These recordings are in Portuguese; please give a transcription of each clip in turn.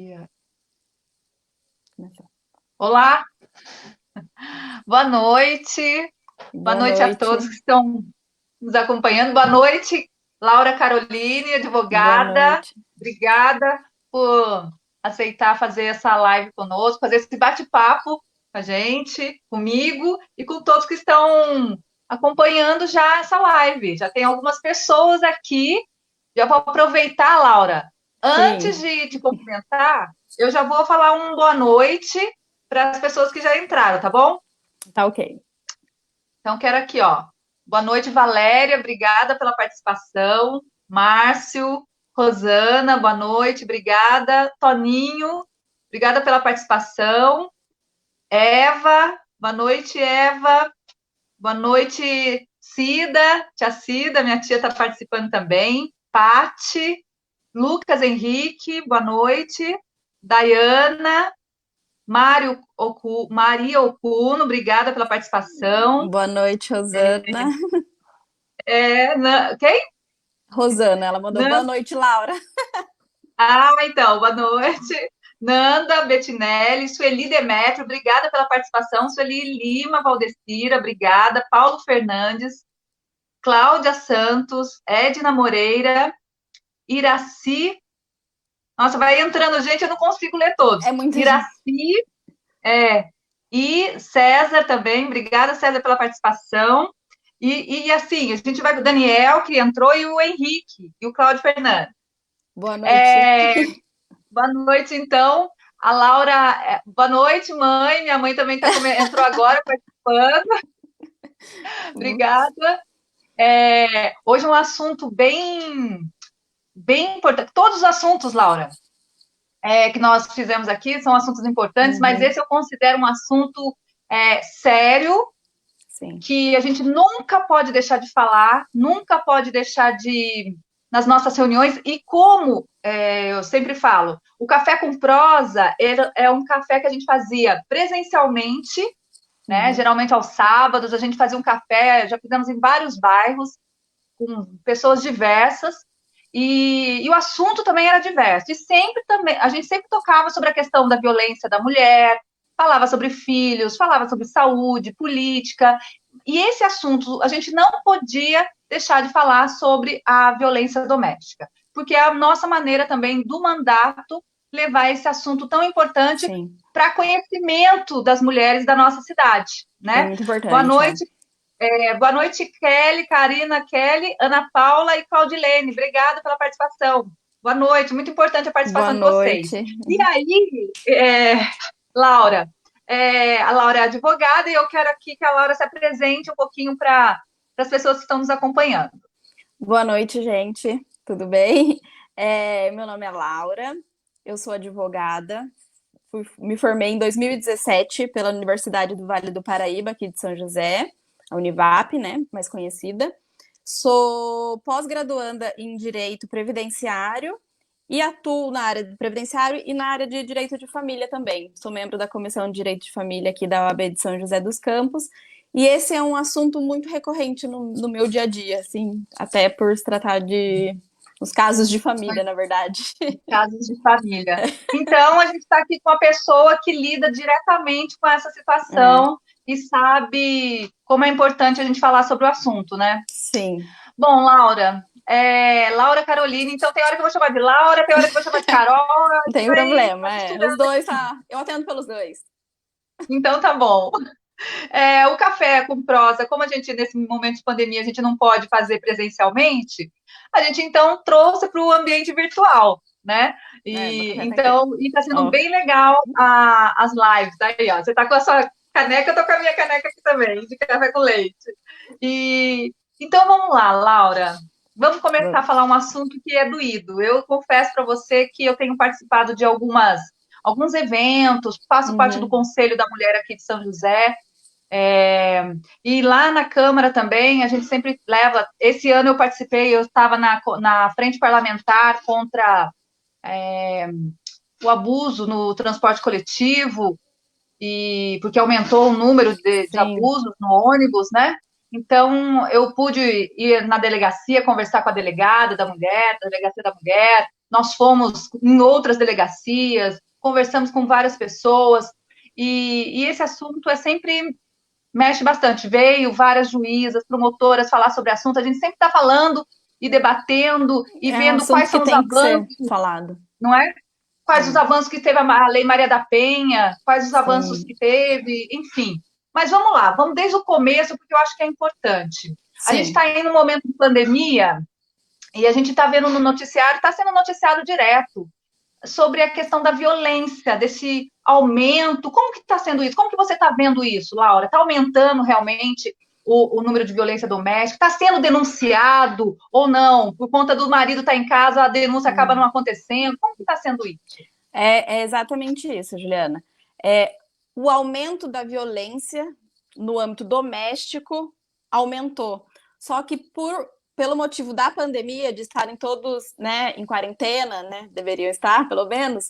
Guia. Olá, boa noite. Boa Boa noite a noite. todos que estão nos acompanhando. Boa noite, Laura Caroline, Boa advogada. noite. Obrigada por aceitar fazer essa live conosco, fazer esse bate-papo com a gente, comigo e com todos que estão acompanhando já essa live. Já tem algumas pessoas aqui. Já vou aproveitar, Laura. Antes Sim, de te cumprimentar, eu já vou falar um boa noite para as pessoas que já entraram, tá bom? tá ok. Então, quero aqui, ó. Boa noite, Valéria. Obrigada pela participação. Márcio, Rosana, boa noite. Obrigada. Toninho, obrigada pela participação. Eva, boa noite, Eva. Boa noite, Cida. Tia Cida, minha tia está participando também. Pati, Lucas Henrique, boa noite. Dayana, Maria Okuno, obrigada pela participação. Boa noite, Rosana. Quem? Rosana, ela mandou boa noite, Laura. Então, boa noite. Nanda, Bettinelli, Sueli Demetrio, obrigada pela participação. Sueli Lima, Valdecira, obrigada. Paulo Fernandes, Cláudia Santos, Edna Moreira, Iraci. Nossa, vai entrando gente, eu não consigo ler todos. É muita gente. Iraci, e César também, obrigada, César, pela participação. E assim, a gente vai com o Daniel, que entrou, e o Henrique, e o Cláudio Fernandes. Boa noite. É, boa noite, então. A Laura, boa noite, mãe. Minha mãe também entrou agora participando. Obrigada. Hoje um assunto bem importante. Todos os assuntos, Laura, que nós fizemos aqui são assuntos importantes, mas Uhum, esse eu considero um assunto sério, sim. que a gente nunca pode deixar de falar, nunca pode deixar de nas nossas reuniões, e como eu sempre falo, o café com prosa é um café que a gente fazia presencialmente, né? Uhum, Geralmente aos sábados, a gente fazia um café, já fizemos em vários bairros, com pessoas diversas, e o assunto também era diverso. E sempre também, a gente sempre tocava sobre a questão da violência da mulher, falava sobre filhos, falava sobre saúde, política. E esse assunto, a gente não podia deixar de falar sobre a violência doméstica, porque é a nossa maneira também do mandato levar esse assunto tão importante sim. para conhecimento das mulheres da nossa cidade, É né? muito Boa importante, é. noite, boa noite, Kelly, Karina, Kelly, Ana Paula e Claudilene. Obrigada pela participação. Boa noite, muito importante a Boa participação de vocês. noite. E aí, Laura, a Laura é advogada e eu quero aqui que a Laura se apresente um pouquinho para as pessoas que estão nos acompanhando. Boa noite, gente. Tudo bem? Meu nome é Laura, eu sou advogada. Me formei em 2017 pela Universidade do Vale do Paraíba, aqui de São José, a Univap, né, mais conhecida. Sou pós-graduanda em Direito Previdenciário e atuo na área de previdenciário e na área de Direito de Família também. Sou membro da Comissão de Direito de Família aqui da OAB de São José dos Campos. E esse é um assunto muito recorrente no meu dia a dia, assim, até por se tratar de os casos de família, na verdade. Casos de família. Então, a gente está aqui com uma pessoa que lida diretamente com essa É, situação e sabe como é importante a gente falar sobre o assunto, né? sim, Bom, Laura, Laura Caroline, então tem hora que eu vou chamar de Laura, tem hora que eu vou chamar de Carol, a não gente tem vai problema, Os acostumando dois, aqui. tá? Eu atendo pelos dois. Então tá bom. O café com prosa, como a gente, nesse momento de pandemia, a gente não pode fazer presencialmente, a gente então trouxe para o ambiente virtual, né? Meu E café tá aqui. então está sendo Ó, bem legal as lives. Aí, ó, você está com a sua caneca, eu tô com a minha caneca aqui também, de café com leite. E então vamos lá, Laura. Vamos começar a falar um assunto que é doído. Eu confesso para você que eu tenho participado de alguns eventos, faço parte do uhum, Conselho da Mulher aqui de São José, e lá na Câmara também, a gente sempre leva. Esse ano eu participei, eu estava na frente parlamentar contra o abuso no transporte coletivo, e porque aumentou o número de sim, abusos no ônibus, né? Então, eu pude ir na delegacia, conversar com a delegada da mulher, da delegacia da mulher, nós fomos em outras delegacias, conversamos com várias pessoas, e esse assunto sempre mexe bastante. Veio várias juízas, promotoras falar sobre o assunto, a gente sempre está falando e debatendo e É um vendo quais assunto que são os tem que ser avanços, falado. não é? Quais os avanços que teve a Lei Maria da Penha, quais os avanços Sim, que teve, enfim. Mas vamos lá, vamos desde o começo, porque eu acho que é importante. A gente sim. está em um momento de pandemia e a gente está vendo no noticiário, está sendo noticiado direto, sobre a questão da violência, desse aumento. Como que está sendo isso? Como que você está vendo isso, Laura? Está aumentando realmente o número de violência doméstica? Está sendo denunciado ou não? Por conta do marido estar em casa, a denúncia acaba não acontecendo? Como que está sendo isso? É exatamente isso, Juliana. É, o aumento da violência no âmbito doméstico aumentou. Só que pelo motivo da pandemia, de estarem todos, né, em quarentena, né, deveriam estar, pelo menos,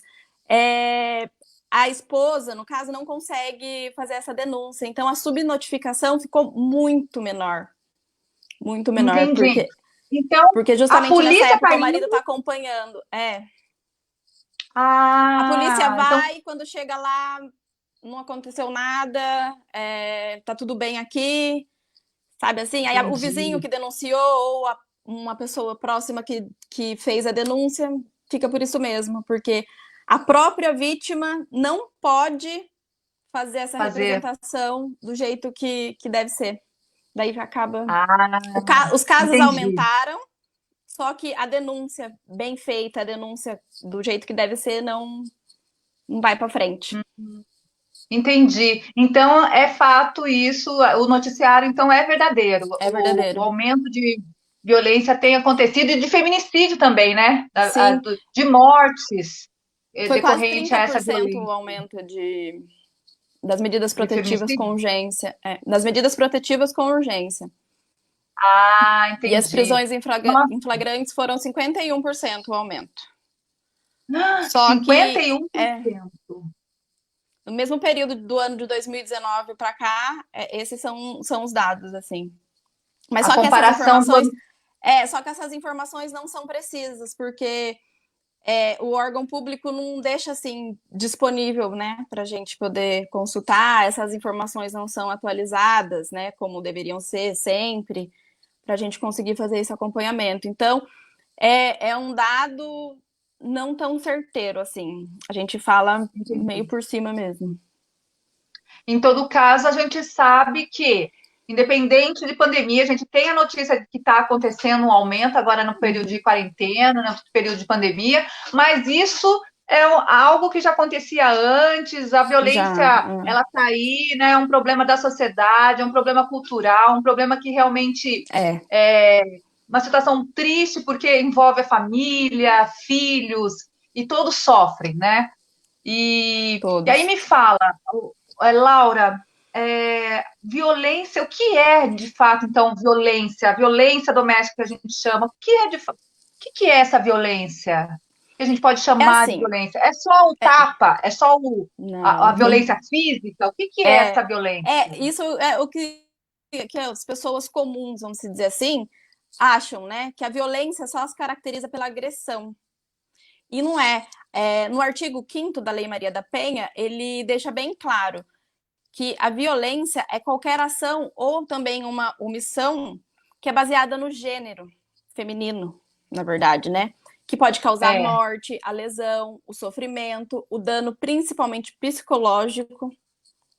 a esposa, no caso, não consegue fazer essa denúncia. Então, a subnotificação ficou muito menor. Muito menor, Entendi. Então, porque a justamente nessa polícia está época o marido indo. está acompanhando. A polícia Ah, então, vai, quando chega lá, não aconteceu nada, tá tudo bem aqui, sabe assim? Aí o vizinho entendi. que denunciou ou uma pessoa próxima que fez a denúncia fica por isso mesmo, porque a própria vítima não pode fazer essa Fazer. representação do jeito que deve ser. Daí acaba. Ah, Os casos entendi. aumentaram, só que a denúncia bem feita, a denúncia do jeito que deve ser, não vai para frente. Entendi. Então, é fato isso, o noticiário, então, é verdadeiro. É O verdadeiro. aumento de violência tem acontecido e de feminicídio também, né? Sim, De mortes foi quase decorrente a essa 30% o violência. aumento das medidas De protetivas com feminicídio? urgência. Das medidas protetivas com urgência. Ah, E as entendi. prisões Nossa, em flagrantes foram 51% o aumento. Só cinquenta que e um por cento. no mesmo período do ano de 2019 para cá, esses são os dados, assim. Mas A só que essas comparação do informações. ano. Só que essas informações não são precisas, porque o órgão público não deixa assim disponível, né, para a gente poder consultar. Essas informações não são atualizadas, né, como deveriam ser sempre, para a gente conseguir fazer esse acompanhamento. Então, é um dado não tão certeiro assim. A gente fala meio por cima mesmo. Em todo caso, a gente sabe que, independente de pandemia, a gente tem a notícia de que está acontecendo um aumento agora no período de quarentena, no período de pandemia, mas isso é algo que já acontecia antes, a Já, violência, ela está aí, né, é um problema da sociedade, é um problema cultural, um problema que realmente é uma situação triste, porque envolve a família, filhos, e todos sofrem, né? E aí todos. me fala, Laura, violência, o que é de fato, então, violência? A violência doméstica que a gente chama, o que é que é essa violência? Que a gente pode É chamar de assim, violência? É só o tapa? É só a não, violência física? O que é essa violência? isso é o que as pessoas comuns, vamos dizer assim, acham, né? Que a violência só se caracteriza pela agressão. E não é. No artigo 5º da Lei Maria da Penha, ele deixa bem claro que a violência é qualquer ação ou também uma omissão que é baseada no gênero feminino, na verdade, né? Que pode causar a É, morte, a lesão, o sofrimento, o dano principalmente psicológico,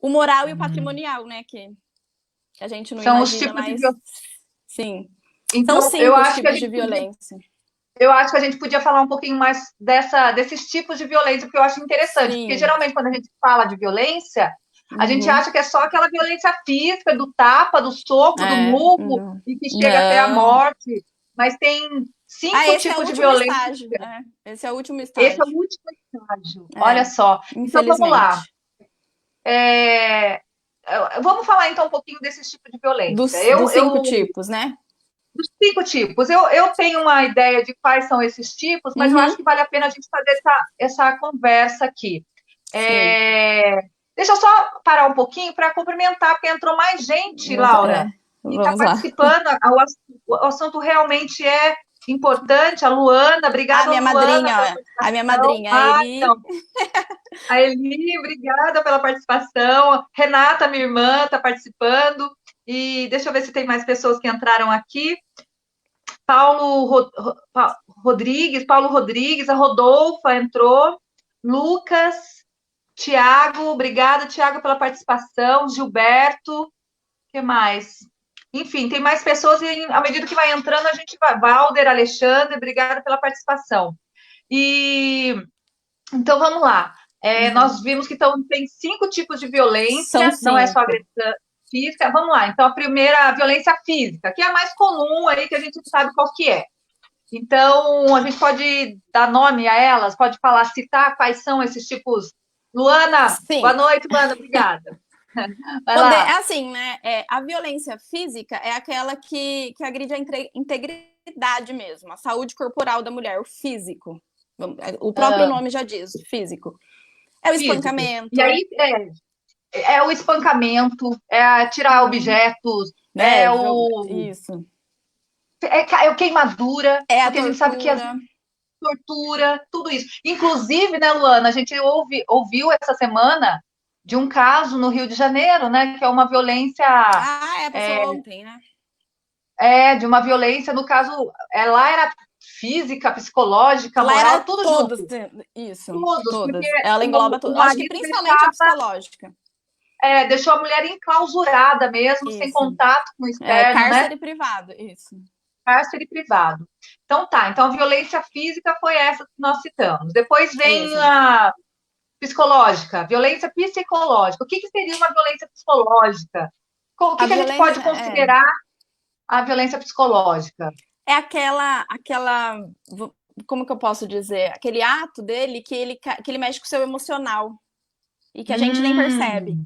o moral e o patrimonial, né? Que a gente não são os imagina, tipos de mas violência. sim. São Então, 5 os tipos de violência. eu acho que a gente podia falar um pouquinho mais desses tipos de violência, porque eu acho interessante, porque Sim. geralmente quando a gente fala de violência, a gente Uhum. acha que é só aquela violência física, do tapa, do soco, do murro, Não. e que chega até a Não. morte, mas tem cinco Esse é o tipos de último violência. estágio, né? Esse é o último Esse é o estágio. último estágio, olha só. Então vamos lá. Infelizmente. É, vamos falar então um pouquinho desses tipos de violência. Dos 5 tipos, né? Dos 5 tipos. Eu tenho uma ideia de quais são esses tipos, mas eu Uhum. acho que vale a pena a gente fazer essa conversa aqui. Sim. Deixa eu só parar um pouquinho para cumprimentar, porque entrou mais gente, Mas, Laura, e está vamos lá. participando. O assunto realmente é importante, a Luana, A obrigada, minha Luana, madrinha, pela ó, a minha participação. madrinha, a Eli. Então, a Eli, obrigada pela participação. Renata, minha irmã, está participando. E deixa eu ver se tem mais pessoas que entraram aqui. Paulo Rodrigues, a Rodolfa entrou. Lucas, Tiago, obrigada, Tiago, pela participação. Gilberto, o que mais? Enfim, tem mais pessoas e à medida que vai entrando, a gente vai. Valder, Alexandre, obrigada pela participação. E então vamos lá. Nós vimos que tem 5 tipos de São violência, não é só 5. agressão física. Vamos lá. Então, a primeira, a violência física, que é a mais comum aí, que a gente sabe qual que é. Então, a gente pode dar nome a elas, pode falar, citar quais são esses tipos. Luana, boa Sim. noite, Luana, obrigada. Vai Poder, lá. assim, né? A violência física é aquela que agride a integridade mesmo, a saúde corporal da mulher, o físico. O próprio Ah, nome já diz, físico. É o físico. espancamento, E aí é o espancamento, é tirar objetos, é o isso. é o queimadura, É a porque a gente sabe que a tortura. tortura, tudo isso. Inclusive, né, Luana, a gente ouviu essa semana de um caso no Rio de Janeiro, né, que é uma violência, Passou ontem, né? de uma violência, no caso, lá era física, psicológica, Lá era moral, tudo todos, junto. isso, Todos, porque todas. Ela engloba o tudo. Acho que marido principalmente a psicológica. deixou a mulher enclausurada mesmo, sem Isso. contato com o externo, né? Cárcere privado, isso. Cárcere privado. Então tá, então a violência física foi essa que nós citamos. Depois vem Isso. a psicológica, violência psicológica. O que seria uma violência psicológica? O A que a gente pode violência considerar a violência psicológica? é como que eu posso dizer? Aquele ato dele que ele mexe com o seu emocional e que a gente nem percebe. Hum,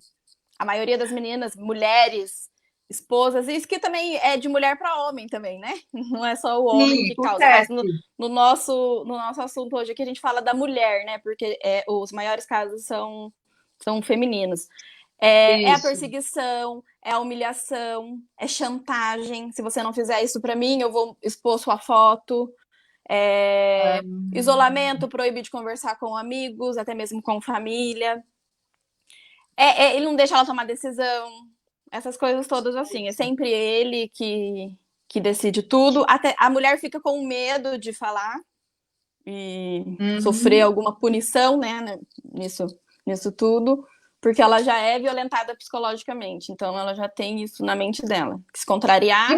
A maioria das meninas, mulheres, esposas, isso que também é de mulher para homem também, né? Não é só o homem sim, que causa, mas acontece. no nosso assunto hoje aqui a gente fala da mulher, né? Porque os maiores casos são femininos. É a Isso. perseguição, é a humilhação, é chantagem. Se você não fizer isso para mim, eu vou expor sua foto. Isolamento, proibir de conversar com amigos, até mesmo com família. Ele não deixa ela tomar decisão. Essas coisas todas assim. É sempre ele que decide tudo. Até a mulher fica com medo de falar e sofrer Uhum. alguma punição, né, nisso tudo, porque ela já é violentada psicologicamente, então ela já tem isso na mente dela. Se contrariar,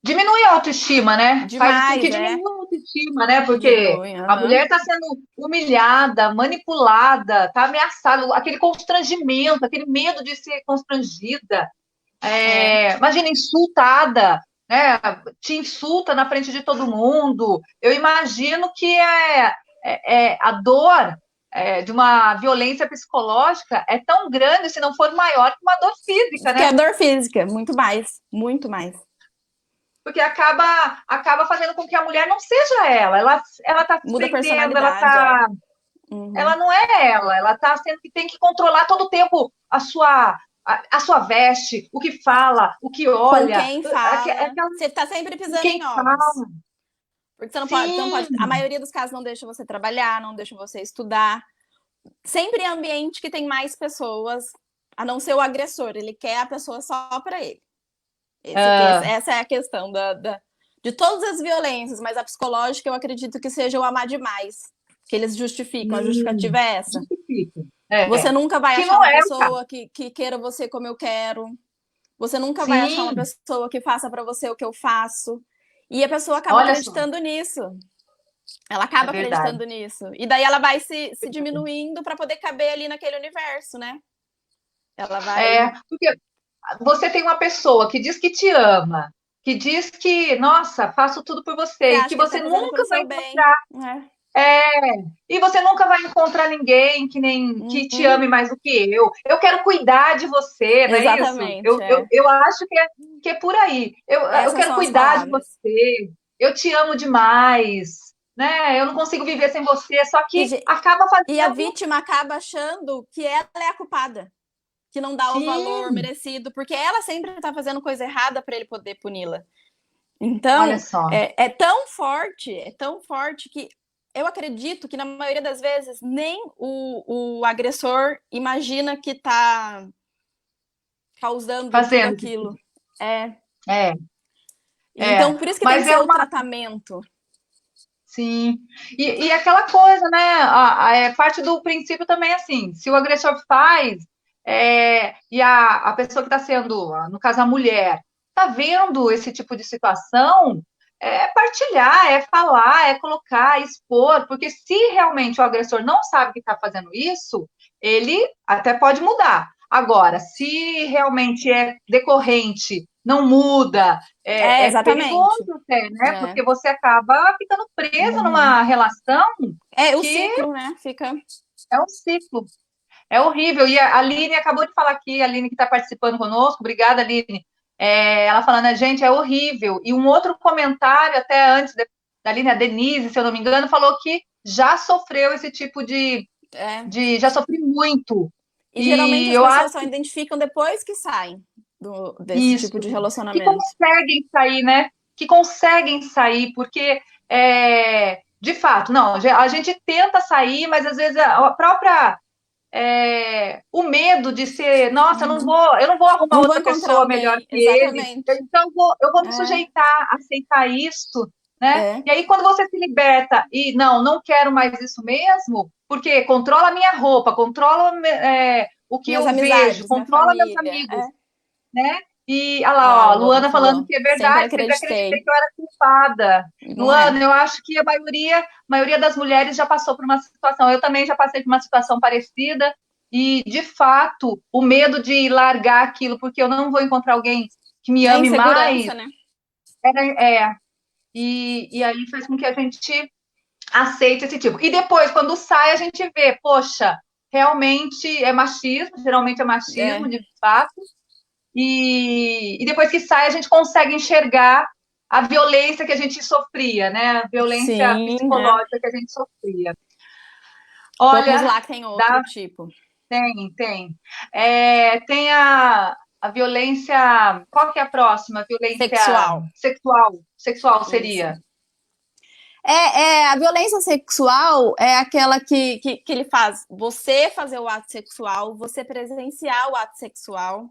Diminui a autoestima, né? Faz com demais, que diminua a autoestima, né? Porque diminui. a mulher está sendo humilhada, manipulada, está ameaçada, aquele constrangimento, aquele medo de ser constrangida. Imagina, insultada, né? Te insulta na frente de todo mundo. Eu imagino que a dor de uma violência psicológica é tão grande, se não for maior, que uma dor física, Que é né? dor física, muito mais, muito mais. Porque acaba fazendo com que a mulher não seja ela está se Muda a vendendo, personalidade, ela não é ela está sendo que tem que controlar todo o tempo a sua veste, o que fala, o que Com olha, quem fala. aquela, Você tá sempre pisando quem em fala, ovos. Porque você não pode. A sim, maioria dos casos não deixa você trabalhar, não deixa você estudar. Sempre em ambiente que tem mais pessoas, a não ser o agressor. Ele quer a pessoa só para ele. Essa é a questão de todas as violências, mas a psicológica eu acredito que seja o amar demais. Que eles justificam. A justificativa é essa. justifica. Você nunca vai Que achar não uma é o caso. pessoa que queira você como eu quero. Você nunca vai achar uma Sim, pessoa que faça para você o que eu faço. E a pessoa acaba olha só, acreditando nisso. Ela é acaba verdade. acreditando nisso. E daí ela vai se diminuindo para poder caber ali naquele universo, né? Ela vai. Porque você tem uma pessoa que diz que te ama, que diz que, nossa, faço tudo por Você você, e acha que que ele tá você fazendo nunca pelo vai seu bem, encontrar. né? E você nunca vai encontrar ninguém que te ame mais do que eu. Eu quero cuidar de você, não é isso? Exatamente, Eu acho que é por aí. Eu Essas quero são as cuidar de palavras. você. Eu te amo demais, né? Eu não consigo viver sem você. Só que E, acaba e a fazendo. vítima acaba achando que ela é a culpada, que não dá o valor Sim, merecido, porque ela sempre tá fazendo coisa errada para ele poder puni-la. Olha Então, só. é tão forte que eu acredito que na maioria das vezes nem o agressor imagina que está causando tudo Fazendo. aquilo. É. É, Então, por isso que tem mas que é ser o uma. tratamento. Sim. E aquela coisa, né? É parte do princípio também, assim, se o agressor faz, e a pessoa que está sendo, no caso, a mulher, está vendo esse tipo de situação, é partilhar, é falar, é colocar, expor, porque se realmente o agressor não sabe que está fazendo isso, ele até pode mudar. Agora, se realmente é decorrente, não muda, é perigoso Exatamente. até, né? É. Porque você acaba ficando presa Uhum. numa relação É o que ciclo, né? Fica. é um ciclo. É horrível. E a Aline acabou de falar aqui, a Aline que está participando conosco, obrigada, Aline. Ela falando, né, gente, é horrível. E um outro comentário, até antes da Aline, a Denise, se eu não me engano, falou que já sofreu esse tipo É. já sofri muito. E geralmente E as eu pessoas acho só identificam depois que saem desse isso, tipo de que relacionamento. conseguem sair, né? Que conseguem sair, porque de fato, não, a gente tenta sair, mas às vezes a própria o medo de ser, nossa, Uhum. eu não vou arrumar Não vou outra encontrar pessoa melhor alguém, que ele, exatamente. então eu vou me É, sujeitar a aceitar isso, né? é. E aí, quando você se liberta e não quero mais isso mesmo, porque controla a minha roupa, controla o que Minhas eu vejo, amizades, minha controla meus família. amigos, né? E olha É, lá, a ó, Luana Luana falando falou. que é Sempre verdade, sempre acreditei acreditei. que eu era culpada. Não é. Luana, eu acho que a maioria das mulheres já passou por uma situação. Eu também já passei por uma situação parecida. E, de fato, o medo de largar aquilo, porque eu não vou encontrar alguém que me É ame mais, insegurança, né? é. E aí faz com que a gente aceite esse tipo. E depois, quando sai, a gente vê, poxa, realmente é machismo, geralmente é machismo, É, de fato. E depois que sai, a gente consegue enxergar a violência que a gente sofria, né? A violência sim, é. psicológica que a gente sofria. Vamos Olha, lá que tem outro tipo. tem. Tem a violência. Qual que é a próxima? Violência Sexual. sexual. Sexual Isso. seria. A violência sexual é aquela que ele faz você fazer o ato sexual, você presenciar o ato sexual,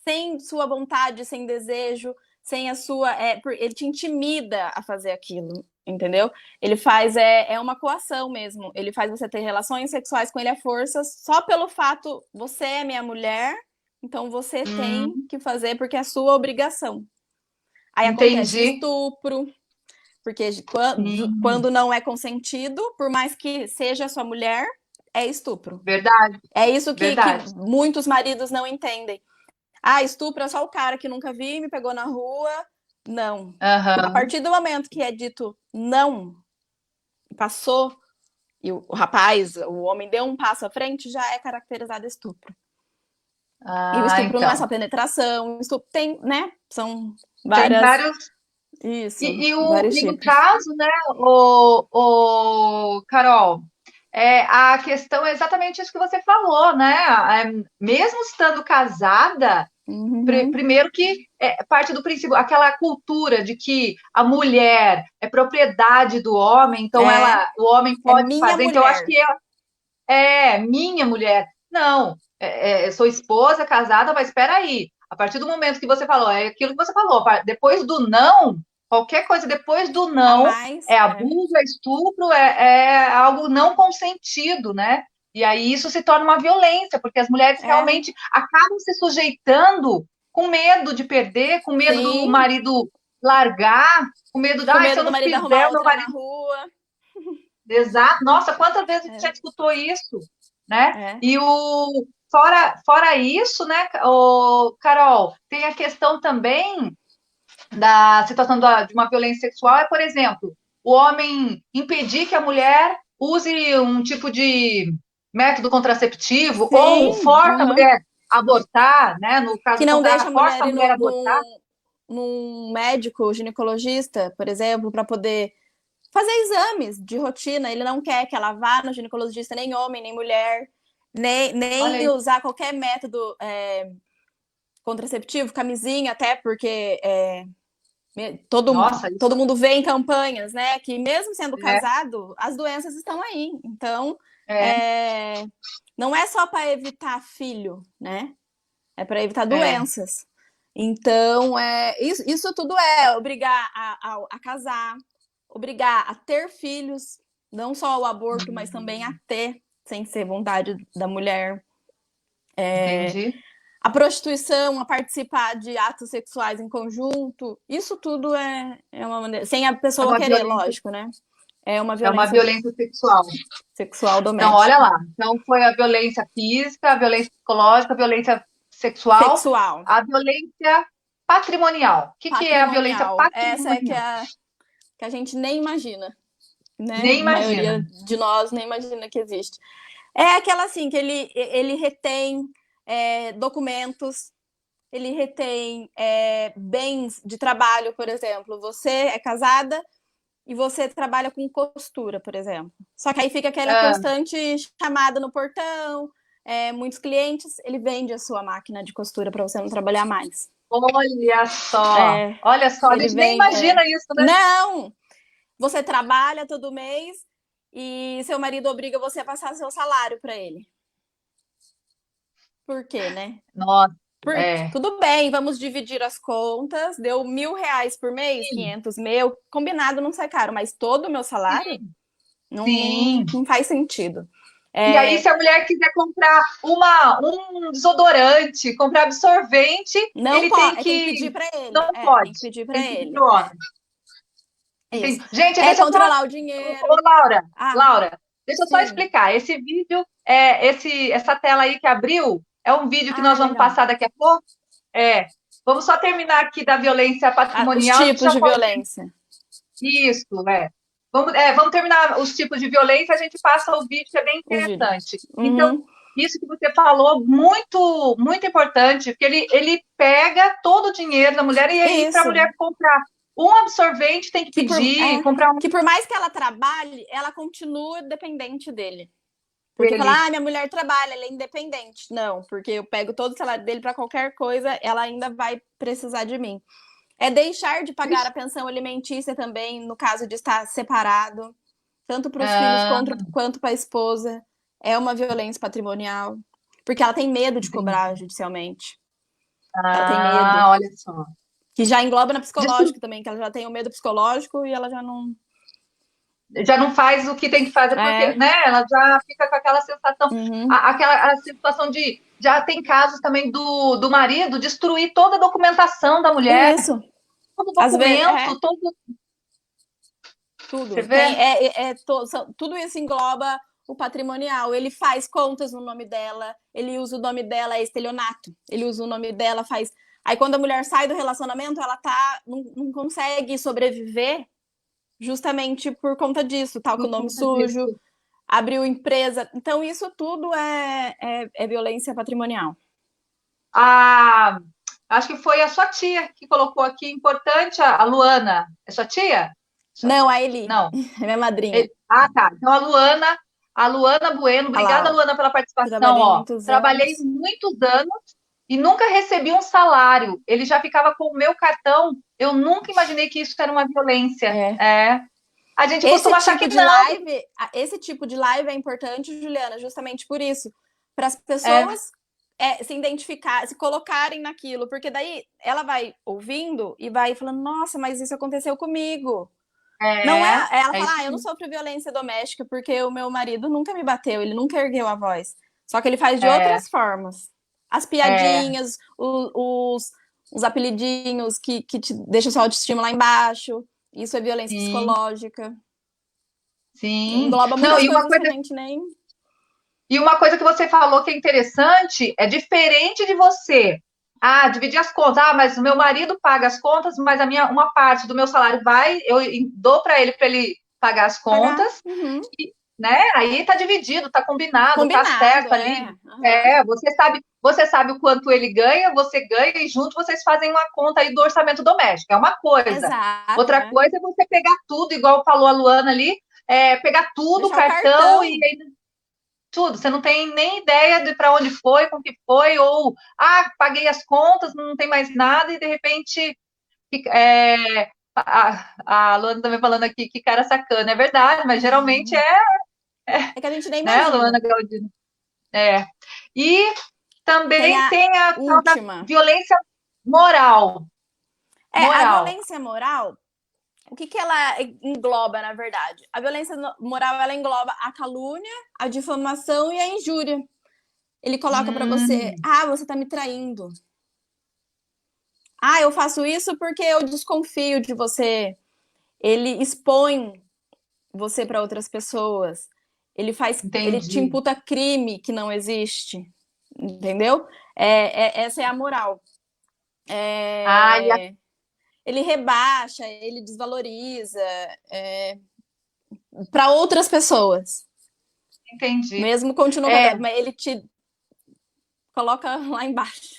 sem sua vontade, sem desejo, sem a sua. Ele te intimida a fazer aquilo, entendeu? Ele faz. É uma coação mesmo. Ele faz você ter relações sexuais com ele à força, só pelo fato, você é minha mulher, então você tem Hum, que fazer porque é a sua obrigação. Aí acontece entendi. estupro, porque Sim, quando não é consentido, por mais que seja sua mulher, é estupro. verdade, É isso que verdade. muitos maridos não entendem. Ah, estupro é só o cara que nunca vi, me pegou na rua. Não. A Aham. partir do momento que é dito não, passou, e o rapaz, o homem deu um passo à frente, já é caracterizado estupro. E o Ah, estupro não é só então. penetração, o estupro tem, né? São Tem várias. vários. Isso, E vários no tipos. caso, né, Carol, a questão é exatamente isso que você falou, né? Mesmo estando casada, Uhum. primeiro que parte do princípio, aquela cultura de que a mulher é propriedade do homem, então o homem É pode minha fazer. Então, eu acho mulher. que minha mulher. Não, eu sou esposa, casada, mas espera aí. A partir do momento que você falou, é aquilo que você falou, depois do não, qualquer coisa depois do A não mais. é abuso, é estupro, é algo não consentido, né? E aí isso se torna uma violência, porque as mulheres É, realmente acabam se sujeitando com medo de perder, com medo do sim. marido largar, com medo de, Com se eu medo do não marido arrumar fizer, o meu outra na marido. rua. Exato. Nossa, quantas vezes a gente já É, escutou isso, né? é. E fora isso, né, Carol, tem a questão também da situação de uma violência sexual, por exemplo, o homem impedir que a mulher use um tipo de método contraceptivo ou Sim, força a uhum. mulher a abortar, né? No caso Que não deixa contrário, a mulher força a ir mulher a abortar. num médico ginecologista, por exemplo, para poder fazer exames de rotina. Ele não quer que ela vá no ginecologista, nem homem, nem mulher, Olha nem aí. usar qualquer método contraceptivo, camisinha, até porque Nossa, Todo mundo vê em campanhas, né? Que mesmo sendo é, casado, as doenças estão aí. Então, é, não é só para evitar filho, né? É para evitar é. doenças. Então, isso tudo é obrigar a casar, obrigar a ter filhos, não só o aborto, mas também a ter, sem ser vontade da mulher. Entendi. A prostituição, a participar de atos sexuais em conjunto, isso tudo é uma maneira. Sem a É pessoa uma querer, violência, lógico, né? É uma é uma violência violência sexual. sexual Então, olha doméstica. lá. Então, foi a violência física, a violência psicológica, a violência sexual, Sexual, a violência patrimonial. O que que é a violência patrimonial. Essa é patrimonial? que a gente nem imagina, né? Nem A imagina. maioria de nós nem imagina que existe. É aquela assim, que ele retém documentos, ele retém bens de trabalho, por exemplo. Você é casada e você trabalha com costura, por exemplo. Só que aí fica aquela Ah, constante chamada no portão, muitos clientes, ele vende a sua máquina de costura para você não trabalhar mais. olha É, só, a ele gente nem vem. imagina isso, né? Não! Você trabalha todo mês e seu marido obriga você a passar seu salário para ele. Por quê, né? Nossa, é. Tudo bem, vamos dividir as contas. Deu R$ 1.000 por mês, Sim, 500 meu. Combinado não sai caro, mas todo o meu salário sim. não faz sentido. E aí, É, se a mulher quiser comprar um desodorante, comprar absorvente, não ele tem pode, tem que que. pedir para ele. Não pode. Tem que pedir para Tem que pedir ele. para o homem. Isso. Entendi. Gente, É deixa eu só. controlar o Ô, dinheiro. Laura, Ah, Laura, deixa eu só sim. explicar. Esse vídeo, essa tela aí que abriu, é um vídeo que Ah, nós vamos legal. passar daqui a pouco. É. Vamos só terminar aqui da violência Os patrimonial, a gente tipos já de pode. violência. Isso, é. Vamos terminar os tipos de violência, a gente passa o vídeo, que é bem O vídeo. interessante. Então, Uhum. isso que você falou, muito, muito importante, porque ele pega todo o dinheiro da mulher e aí, para a Isso. mulher comprar um absorvente, tem que Que por, pedir, comprar um que por mais que ela trabalhe, ela continua dependente dele. Porque dele. falar, minha mulher trabalha, ela é independente. Não, porque eu pego todo o salário dele para qualquer coisa, ela ainda vai precisar de mim. É deixar de pagar a pensão alimentícia também, no caso de estar separado, tanto para os filhos Ah, quanto para a esposa. É uma violência patrimonial, porque ela tem medo de cobrar entendi. judicialmente. Ela tem medo. Ah, olha só. Que já engloba na Disso- psicológica também, que ela já tem o medo psicológico e ela já não. Já não faz o que tem que fazer, porque, É. né, ela já fica com aquela sensação, Uhum. aquela a situação de. Já tem casos também do marido destruir toda a documentação da mulher, Isso. todo Às vezes, documento, todo. Você tudo. vê? Tudo isso engloba o patrimonial. Ele faz contas no nome dela, ele usa o nome dela, é estelionato. Ele usa o nome dela, faz. Aí quando a mulher sai do relacionamento, ela não consegue sobreviver justamente por conta disso, tal com Por o nome conta sujo, disso. abriu empresa. Então, isso tudo é violência patrimonial. A, acho que foi a sua tia que colocou aqui, importante, a Luana. É sua tia? Não, a Eli, Não. é minha madrinha. Tá. Então, a Luana Bueno, Olha obrigada, lá, ó. Luana, pela participação. Trabalhei Ó, muitos trabalhei anos. muitos anos e nunca recebi um salário. Ele já ficava com o meu cartão. Eu nunca imaginei que isso era uma violência. É. É. A gente costuma achar que não. Esse tipo de live é importante, Juliana, justamente por isso. Para as É, pessoas se identificar, se colocarem naquilo, porque daí ela vai ouvindo e vai falando, nossa, mas isso aconteceu comigo. Não é, ela é fala, isso eu não mesmo. sofro violência doméstica porque o meu marido nunca me bateu, ele nunca ergueu a voz. Só que ele faz de É, outras formas. As é, piadinhas, os apelidinhos que te deixam sua autoestima lá embaixo. Isso é violência sim, psicológica. sim. Engloba Não, muitas coisas que a gente nem. e uma coisa que você falou que é interessante é diferente de você. Dividir as contas. Mas o meu marido paga as contas, mas uma parte do meu salário eu dou para ele pagar as Pagar. contas, Uhum. né? Aí tá dividido, tá combinado, tá Combinado, certo é. ali. Uhum. Você sabe o quanto ele ganha, você ganha e junto vocês fazem uma conta aí do orçamento doméstico. É uma coisa. Exato, Outra é. coisa é você pegar tudo, igual falou a Luana ali, pegar tudo, o Deixar o cartão e cartão. tudo. Você não tem nem ideia de para onde foi, com que foi, ou paguei as contas, não tem mais nada, e de repente A Luana também falando aqui que cara sacana, é verdade, mas geralmente É que a gente nem né, imagina. Luana Galdino? É. E Tem também a tem a tal da última. violência moral. A Moral. violência moral, o que ela engloba, na verdade? A violência moral, ela engloba a calúnia, a difamação e a injúria. Ele coloca para você, Hum, você tá me traindo. Eu faço isso porque eu desconfio de você. Ele expõe você para outras pessoas. Ele te entendi. imputa crime que não existe. Entendeu? Essa é a moral. Ah, Ele rebaixa, ele desvaloriza para outras pessoas. entendi. Mesmo continuando, É, mas ele te coloca lá embaixo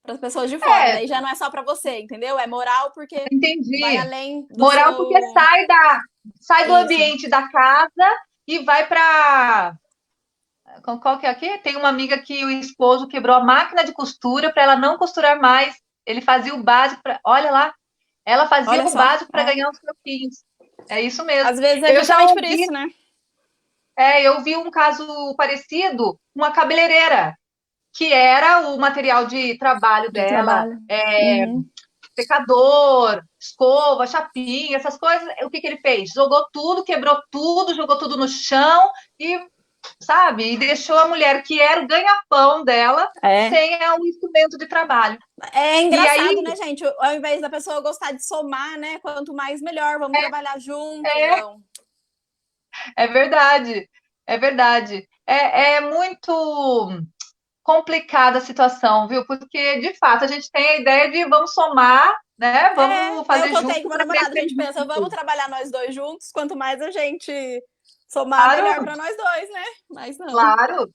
para as pessoas de fora. é, Daí já não é só para você, entendeu? É moral porque vai entendi. além do Moral porque seu. sai do Isso. ambiente da casa e vai para qual que é aqui? Tem uma amiga que o esposo quebrou a máquina de costura para ela não costurar mais. Ele fazia o básico para, olha lá, ela fazia Olha o só. básico para ganhar os troquinhos. É isso mesmo. Às vezes é Eu já justamente por ouvi, isso, né? eu vi um caso parecido, uma cabeleireira, que era o material de trabalho De dela, trabalho. Uhum. secador, escova, chapinha, essas coisas. O que que ele fez? Jogou tudo, quebrou tudo, jogou tudo no chão e, sabe, e deixou a mulher que era o ganha-pão dela É. sem o instrumento de trabalho. É E aí, engraçado, né, gente? Ao invés da pessoa gostar de somar, né? Quanto mais, melhor. Vamos trabalhar junto, é, não. é verdade, é verdade. É muito complicada a situação, viu? Porque, de fato, a gente tem a ideia de vamos somar, né? Vamos É o fazer que eu tenho com junto meu para namorado. A crescer gente pensa, vamos junto. trabalhar nós dois juntos. Quanto mais a gente somar, Claro, melhor para nós dois, né? Mas não. claro.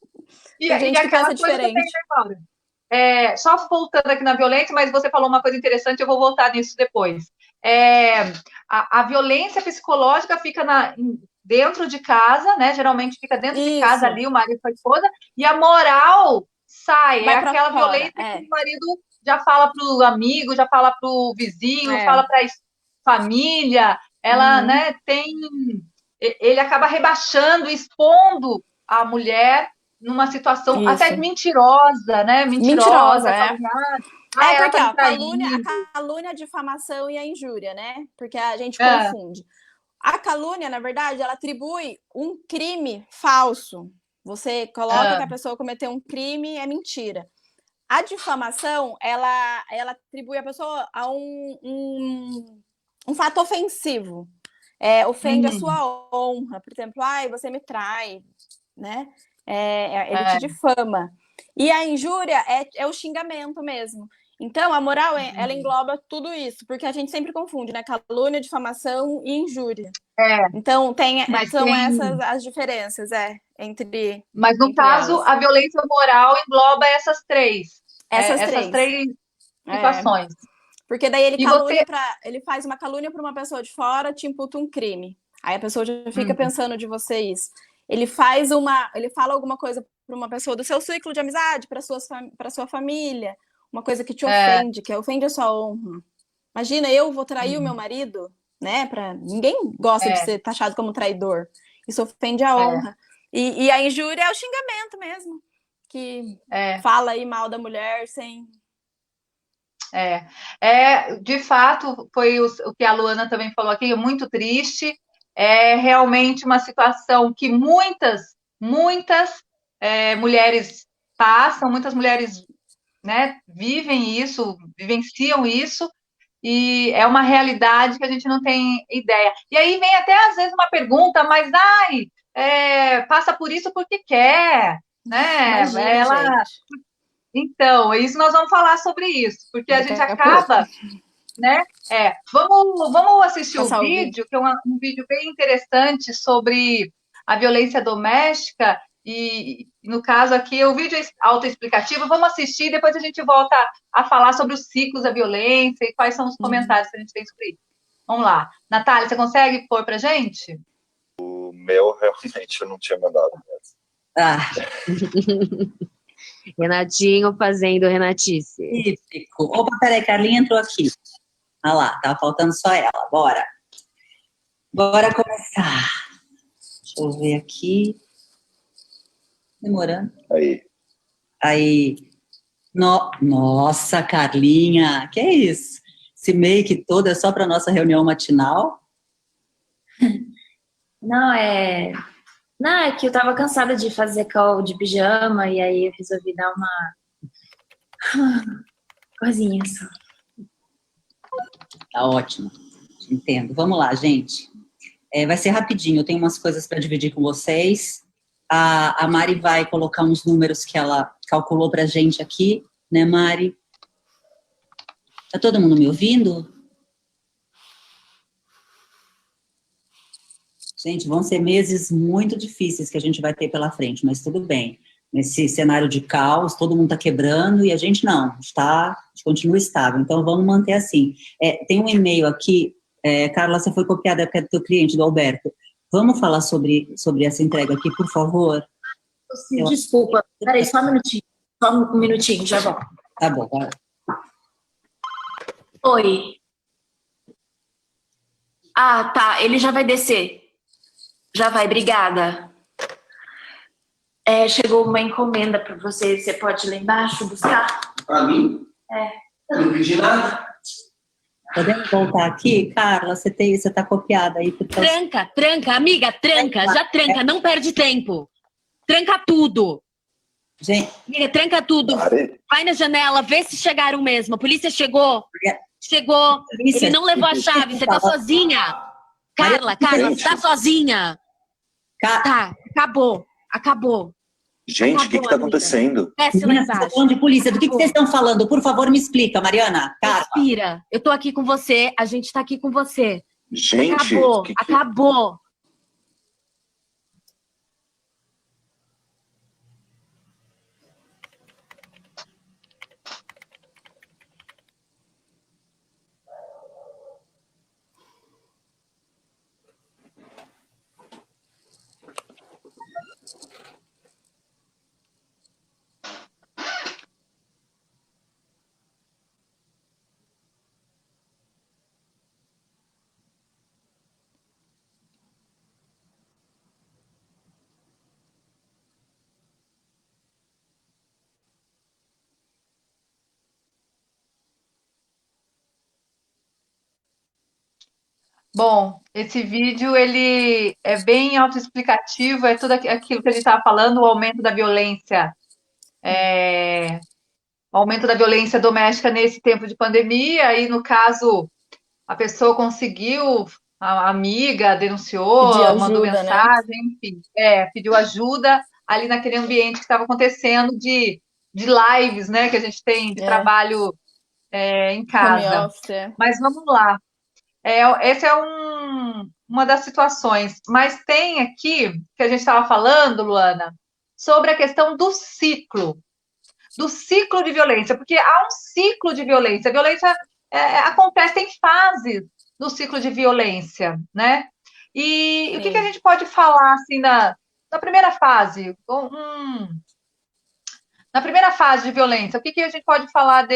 Tem E gente que pensa aquela coisa também, diferente. né, Mauro? Só voltando aqui na violência, mas você falou uma coisa interessante, eu vou voltar nisso depois. É, a violência psicológica fica dentro de casa, né? Geralmente fica dentro de casa Isso. ali, o marido com a esposa, e a moral sai, é Vai para aquela fora. violência que o marido já fala para o amigo, já fala para o vizinho, É. fala para a família, ela, Uhum. né, ele acaba rebaixando, expondo a mulher numa situação até Isso. mentirosa, né? Mentirosa, Mentirosa, é. caluniada. É Ela porque, tá ó, me a traindo. calúnia, a difamação e a injúria, né? Porque a gente É, confunde. A calúnia, na verdade, ela atribui um crime falso. Você coloca é, que a pessoa cometeu um crime, é mentira. A difamação, ela atribui a pessoa a um fato ofensivo. Ofende a uhum, sua honra. Por exemplo, você me trai, né? Ele te é, difama. E a injúria é o xingamento mesmo. Então, a moral, ela entendi. engloba tudo isso, porque a gente sempre confunde, né? Calúnia, difamação e injúria. É, Então, mas são essas tem. as diferenças, Mas no entre caso, elas. a violência moral engloba essas três. Essas Essas três. três É, situações. porque daí E você. ele faz uma calúnia para uma pessoa de fora, te imputa um crime. Aí a pessoa já fica Hum, pensando de você isso. Ele fala alguma coisa para uma pessoa do seu ciclo de amizade, para sua família, uma coisa que te é, ofende, que ofende a sua honra. Imagina, eu vou trair o meu hum, marido, né? Ninguém gosta de é, ser taxado como traidor. Isso ofende a é, honra. E a injúria é o xingamento mesmo, que é. fala aí mal da mulher sem. De fato, foi o que a Luana também falou aqui, muito triste. É realmente uma situação que muitas mulheres passam, muitas mulheres, né, vivem isso, vivenciam isso, e é uma realidade que a gente não tem ideia. E aí vem até às vezes uma pergunta, mas passa por isso porque quer, né? Imagina, gente. Então, é isso nós vamos falar sobre isso, porque a Daqui gente a pouco. acaba, né? Vamos assistir o Passar o vídeo. vídeo, que é um vídeo bem interessante sobre a violência doméstica, e no caso aqui, o vídeo é autoexplicativo, vamos assistir e depois a gente volta a falar sobre os ciclos da violência e quais são os comentários que a gente tem sobre isso. Vamos lá. Natália, você consegue pôr pra gente? O meu, realmente, eu não tinha mandado mesmo. Ah. Renatinho fazendo Renatice. Típico. Opa, peraí, Carlinha entrou aqui. Ah lá, tá faltando só ela. Bora. Bora começar. Deixa eu ver aqui. Demorando. Aí. Nossa, Carlinha, que é isso? Esse make todo é só para nossa reunião matinal? Não, Não, é que eu tava cansada de fazer call de pijama e aí eu resolvi dar uma coisinha só. Tá ótimo. Entendo. Vamos lá, gente. Vai ser rapidinho, eu tenho umas coisas para dividir com vocês. A Mari vai colocar uns números que ela calculou para a gente aqui, né, Mari? Tá todo mundo me ouvindo? Gente, vão ser meses muito difíceis que a gente vai ter pela frente, mas tudo bem. Nesse cenário de caos, todo mundo está quebrando e a gente não, a gente continua estável. Então, vamos manter assim. Tem um e-mail aqui, Carla, você foi copiada porque é do teu cliente, do Alberto. Vamos falar sobre essa entrega aqui, por favor? Desculpa, peraí, só um minutinho, já volto. Tá bom, vai. Oi. Ah, tá, ele já vai descer. Já vai, obrigada. Chegou uma encomenda para você, você pode ir lá embaixo buscar? Para mim? Eu não pedi nada. Podemos voltar aqui? Carla, você tá copiada aí. Tranca, amiga, tranca, já tranca, não perde tempo. Tranca tudo. Gente. Amiga, tranca tudo. Vai na janela, vê se chegaram mesmo. A polícia chegou. Chegou. Ele não levou a chave, você tá sozinha. Carla, você tá sozinha. Tá, acabou. Gente, o que tá acontecendo? Desce lá embaixo. Falando de polícia, do que vocês estão falando? Por favor, me explica, Mariana. Respira, eu tô aqui com você, a gente tá aqui com você. Gente, acabou. Bom, esse vídeo ele é bem autoexplicativo, é tudo aquilo que a gente estava falando, o aumento da violência, o aumento da violência doméstica nesse tempo de pandemia, aí no caso a pessoa conseguiu, a amiga denunciou, Pedir ajuda, mandou né? mensagem, enfim, pediu ajuda ali naquele ambiente que estava acontecendo de lives, né, que a gente tem de trabalho em casa. Home office. Mas vamos lá. Essa é uma das situações. Mas tem aqui, que a gente estava falando, Luana, sobre a questão do ciclo de violência, porque há um ciclo de violência. A violência acontece, tem fases do ciclo de violência, né? E o que a gente pode falar, assim, na primeira fase? Na primeira fase de violência, o que a gente pode falar o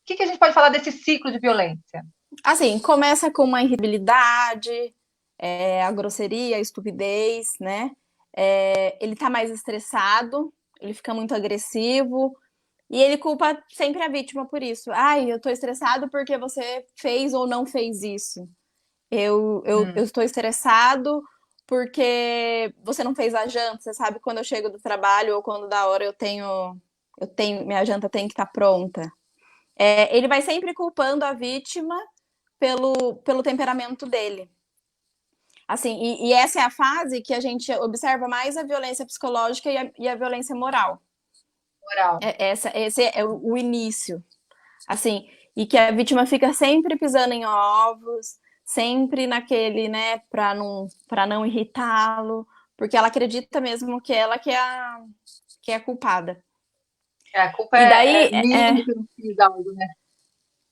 que a gente pode falar desse ciclo de violência? Assim, começa com uma irritabilidade, a grosseria, a estupidez, né? Ele tá mais estressado, ele fica muito agressivo e ele culpa sempre a vítima por isso. Ai, eu tô estressado porque você fez ou não fez isso. Eu estou estressado porque você não fez a janta. Você sabe, quando eu chego do trabalho ou quando da hora minha janta tem que estar pronta. Ele vai sempre culpando a vítima pelo temperamento dele. Assim, e essa é a fase que a gente observa mais a violência psicológica e a violência moral. Esse é o início. Assim, e que a vítima fica sempre pisando em ovos, sempre naquele, né, para não irritá-lo, porque ela acredita mesmo que ela que é a culpada. A culpa minha que não fiz algo, né?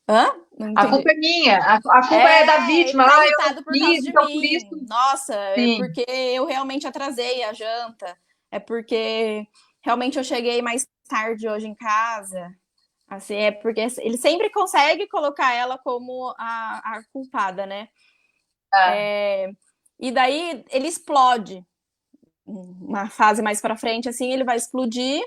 Hã? A culpa é minha, a culpa é da vítima. Tá irritado por causa de então mim. por isso. Nossa, Sim. É porque eu realmente atrasei a janta. É porque realmente eu cheguei mais tarde hoje em casa. Assim, é porque ele sempre consegue colocar ela como a culpada, né? E daí ele explode. Uma fase mais pra frente, assim, ele vai explodir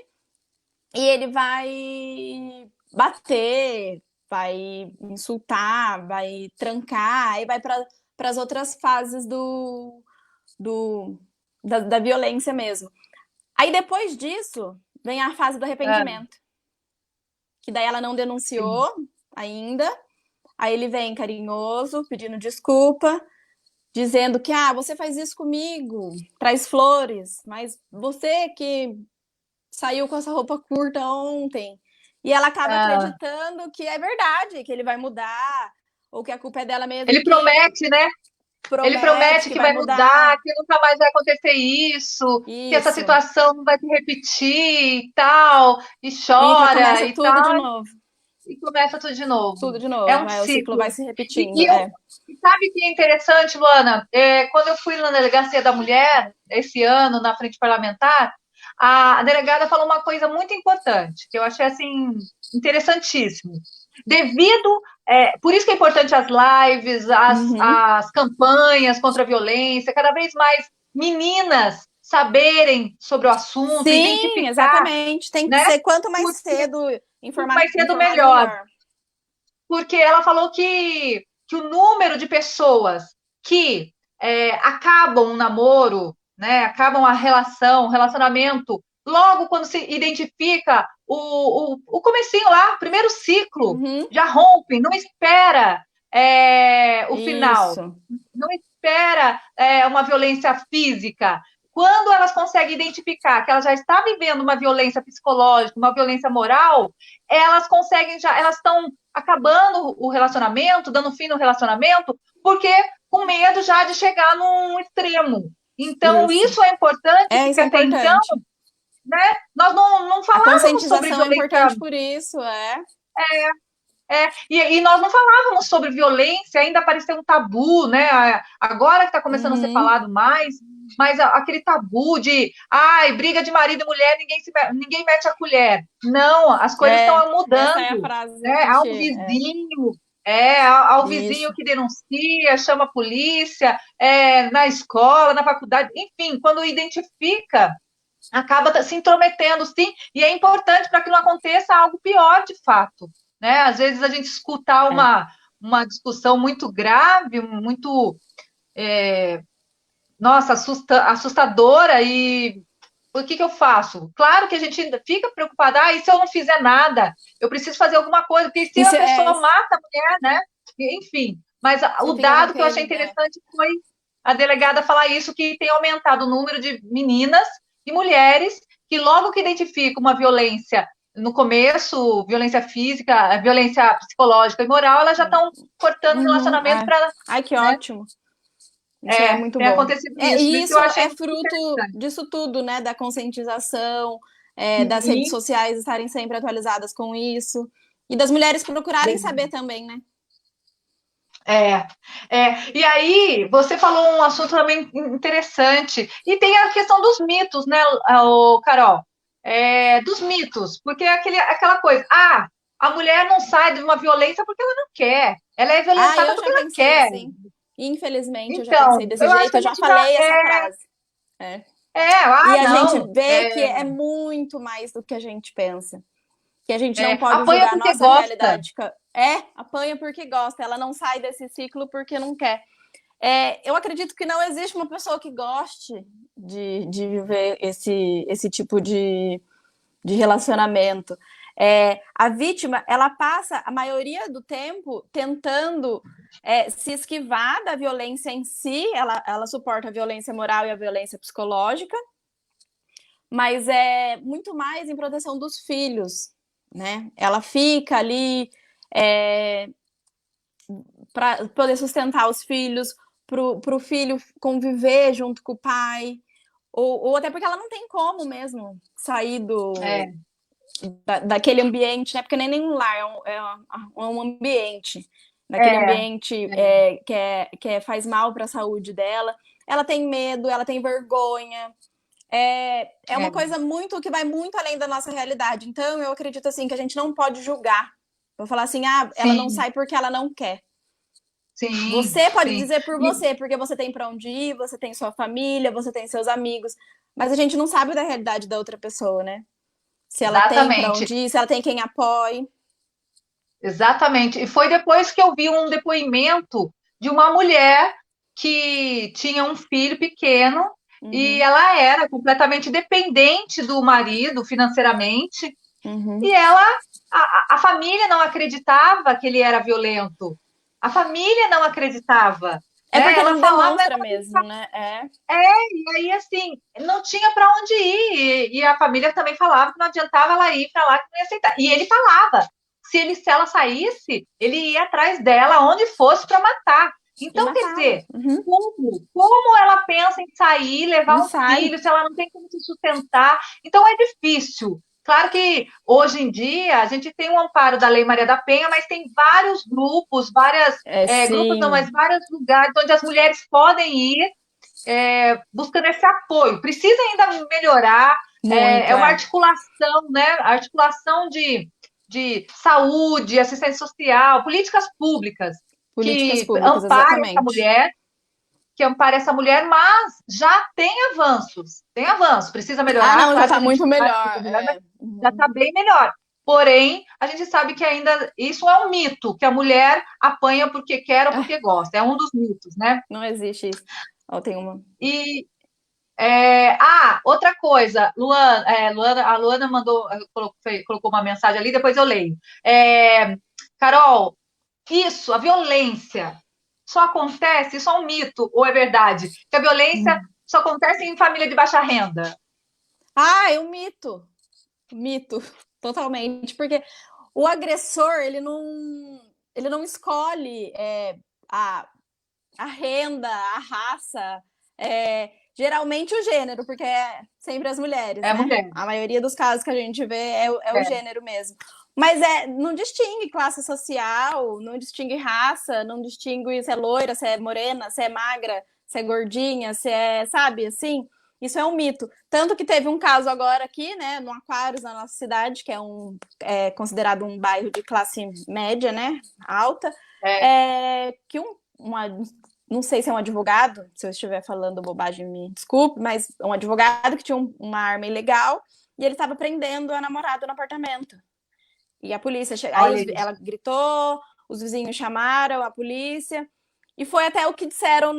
e ele vai bater, vai insultar, vai trancar, aí vai para as outras fases da violência mesmo. Aí depois disso, vem a fase do arrependimento. Que daí ela não denunciou ainda. Aí ele vem carinhoso, pedindo desculpa, dizendo que, você faz isso comigo, traz flores, mas você que saiu com essa roupa curta ontem. E ela acaba acreditando que é verdade, que ele vai mudar, ou que a culpa é dela mesmo. Ele promete, né? Ele promete que vai mudar, que nunca mais vai acontecer isso, que essa situação não vai se repetir e tal, e chora e começa e tudo tal. de novo. E começa tudo de novo. Tudo de novo, é um o ciclo vai se repetindo. E sabe o que é interessante, Luana? Quando eu fui na Delegacia da Mulher, esse ano, na frente parlamentar, a delegada falou uma coisa muito importante, que eu achei, assim, interessantíssimo. Por isso que é importante as lives, as campanhas contra a violência, cada vez mais meninas saberem sobre o assunto, Sim, exatamente. Tem que ser quanto mais cedo informar, melhor. Porque ela falou que o número de pessoas que acabam um namoro, né, acabam a relacionamento, logo quando se identifica o comecinho lá, o primeiro ciclo, já rompem, não espera o final, não espera uma violência física. Quando elas conseguem identificar que ela já está vivendo uma violência psicológica, uma violência moral, elas estão acabando o relacionamento, dando fim no relacionamento, porque com medo já de chegar num extremo. Então, isso é importante, porque até então, né, nós não falávamos sobre violência. A conscientização é importante por isso, E nós não falávamos sobre violência, ainda parecia um tabu, né? Agora que está começando a ser falado mais, mas aquele tabu de briga de marido e mulher, ninguém mete a colher. Não, as coisas estão mudando. Essa é a frase, né? Há um vizinho, há o vizinho que denuncia, chama a polícia, na escola, na faculdade, enfim, quando identifica, acaba se intrometendo, sim, e é importante para que não aconteça algo pior de fato. Né? Às vezes a gente escutar uma discussão muito grave, muito assustadora, e o que eu faço? Claro que a gente ainda fica preocupada, e se eu não fizer nada? Eu preciso fazer alguma coisa, porque se a pessoa mata a mulher, né? Enfim, mas o dado que eu achei interessante foi a delegada falar isso, que tem aumentado o número de meninas e mulheres que logo que identificam uma violência no começo, violência física, violência psicológica e moral, elas já estão cortando relacionamento para... Ai, que ótimo. Isso é muito bom. Acontecido isso eu achei fruto disso tudo, né? Da conscientização, das redes sociais estarem sempre atualizadas com isso, e das mulheres procurarem saber também, né? E aí, você falou um assunto também interessante, e tem a questão dos mitos, né, Carol? Dos mitos, porque é aquela coisa, a mulher não sai de uma violência porque ela não quer, ela é violentada porque ela quer. Assim. Infelizmente, então, eu já pensei desse jeito, eu já falei essa frase. E a gente vê que é muito mais do que a gente pensa. Que a gente não pode julgar a nossa realidade. Apanha porque gosta, ela não sai desse ciclo porque não quer. Eu acredito que não existe uma pessoa que goste de viver esse tipo de relacionamento. A vítima, ela passa a maioria do tempo tentando se esquivar da violência em si, ela suporta a violência moral e a violência psicológica, mas é muito mais em proteção dos filhos, né? Ela fica ali para poder sustentar os filhos, para o filho conviver junto com o pai, ou até porque ela não tem como mesmo sair daquele ambiente, né? Porque nem nenhum lar é um ambiente, daquele ambiente que faz mal para a saúde dela. Ela tem medo, ela tem vergonha, é uma coisa muito que vai muito além da nossa realidade. Então, eu acredito assim que a gente não pode julgar. Vou falar assim, ela não sai porque ela não quer. Sim, Você pode sim. dizer por você, porque você tem para onde ir, você tem sua família, você tem seus amigos, mas a gente não sabe da realidade da outra pessoa, né? Se ela tem para onde ir, se ela tem quem apoie. Exatamente. E foi depois que eu vi um depoimento de uma mulher que tinha um filho pequeno e ela era completamente dependente do marido financeiramente. E a família não acreditava que ele era violento. A família não acreditava. Porque ela não falava demonstra mesmo, né? E aí, assim, não tinha para onde ir. E a família também falava que não adiantava ela ir para lá, que não ia aceitar. E ele falava, se ela saísse, ele ia atrás dela, onde fosse, para matar. Então, quer dizer, como ela pensa em sair, levar um filho, se ela não tem como se sustentar? Então, é difícil. Claro que hoje em dia a gente tem um amparo da Lei Maria da Penha, mas tem vários grupos, grupos não, mas vários lugares onde as mulheres podem ir buscando esse apoio. Precisa ainda melhorar, uma articulação, né? Articulação de saúde, assistência social, políticas públicas que amparem essa mulher, mas já tem avanços, precisa melhorar. Não, já está muito melhor. Já está bem melhor. Porém, a gente sabe que ainda isso é um mito, que a mulher apanha porque quer ou porque gosta. É um dos mitos, né? Não existe isso. Tem uma. Outra coisa, a Luana colocou uma mensagem ali, depois eu leio. Carol, a violência só acontece, isso é um mito ou é verdade? Que a violência só acontece em família de baixa renda? É um mito. Mito, totalmente. Porque o agressor, ele não escolhe a renda, a raça, geralmente o gênero, porque é sempre as mulheres, né? Mulher. A maioria dos casos que a gente vê é o gênero mesmo. Mas não distingue classe social, não distingue raça, não distingue se é loira, se é morena, se é magra, se é gordinha, se é, sabe, assim. Isso é um mito. Tanto que teve um caso agora aqui, né, no Aquários, na nossa cidade, que é considerado um bairro de classe média, né, alta, que não sei se é um advogado, se eu estiver falando bobagem, me desculpe, mas um advogado que tinha uma arma ilegal e ele estava prendendo a namorada no apartamento. E a polícia chegou, ela gritou, os vizinhos chamaram a polícia, e foi até o que disseram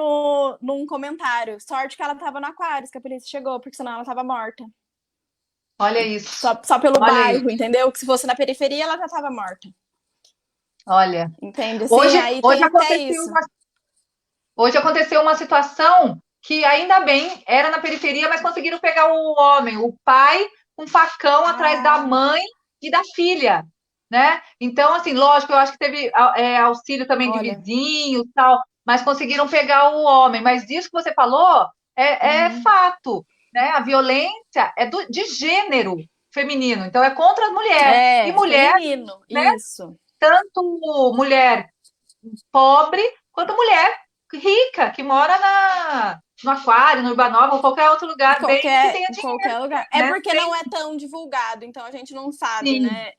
num comentário. Sorte que ela estava no Aquários, que a polícia chegou, porque senão ela estava morta. Olha isso. Só pelo bairro, entendeu? Que se fosse na periferia, ela já estava morta. Olha. Entende? Assim, hoje aconteceu uma situação que, ainda bem, era na periferia, mas conseguiram pegar o homem, o pai, com um facão atrás da mãe e da filha, né? Então, assim, lógico, eu acho que teve auxílio também de vizinhos e tal, mas conseguiram pegar o homem. Mas disso que você falou é fato, né? A violência é de gênero feminino, então é contra a mulher. E mulher, feminino, né? Isso. Tanto mulher pobre quanto mulher rica, que mora no Aquário, no Urbanova, ou qualquer outro lugar que tenha dinheiro. Qualquer lugar. Né? Porque não é tão divulgado, então a gente não sabe, né?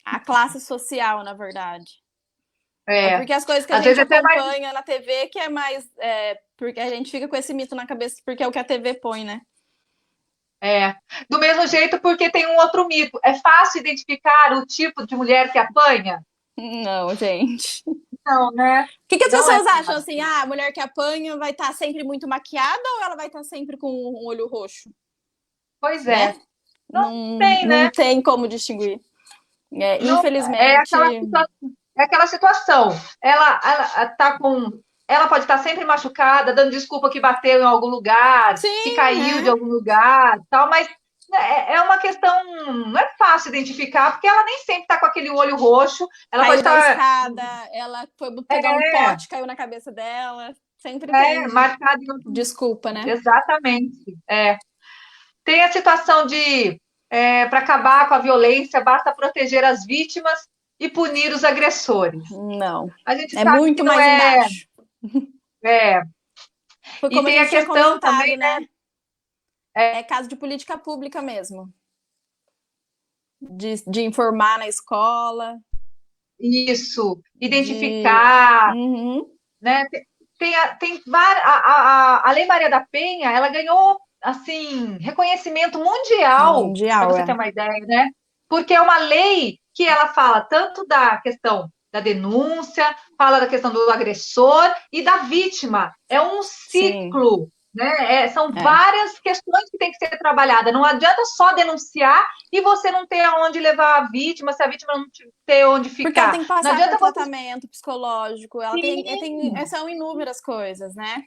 A classe social, na verdade. Porque as coisas que a gente acompanha na TV que é mais... porque a gente fica com esse mito na cabeça, porque é o que a TV põe, né? Do mesmo jeito, porque tem um outro mito. É fácil identificar o tipo de mulher que apanha? Não, gente. Não, né? O que as pessoas acham assim? A mulher que apanha vai estar sempre muito maquiada ou ela vai estar sempre com um olho roxo? Pois é. Né? Não tem como distinguir. Infelizmente. É aquela situação. Ela tá com... Ela pode estar sempre machucada, dando desculpa que bateu em algum lugar, que caiu de algum lugar, tal, mas é uma questão, não é fácil identificar, porque ela nem sempre está com aquele olho roxo. Ela caiu pode estar... escada, ela foi pegar um pote, caiu na cabeça dela. Sempre tem. Marcado. Desculpa, né? Exatamente. Tem a situação de, para acabar com a violência, basta proteger as vítimas e punir os agressores. Não. A gente sabe muito que não mais embaixo. Foi como e tem a questão também, né? É caso de política pública mesmo. De informar na escola. Isso, identificar, né? A Lei Maria da Penha, ela ganhou, assim, reconhecimento mundial, para você ter uma ideia, né? Porque é uma lei que ela fala tanto da questão da denúncia, fala da questão do agressor e da vítima. É um ciclo, né? São várias questões que tem que ser trabalhadas. Não adianta só denunciar e você não ter aonde levar a vítima, se a vítima não ter onde ficar. Porque ela tem que passar por tratamento psicológico, são inúmeras coisas, né?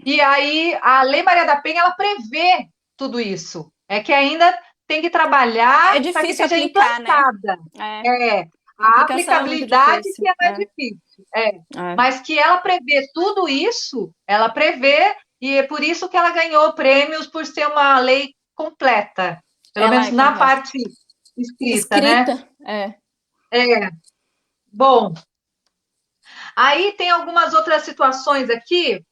E aí a Lei Maria da Penha, ela prevê tudo isso. É que ainda tem que trabalhar para que seja implantada. Né? A aplicabilidade que é mais difícil. Mas que ela prevê tudo isso, ela prevê, e é por isso que ela ganhou prêmios por ser uma lei completa. Pelo menos na parte escrita, né? Bom, aí tem algumas outras situações aqui.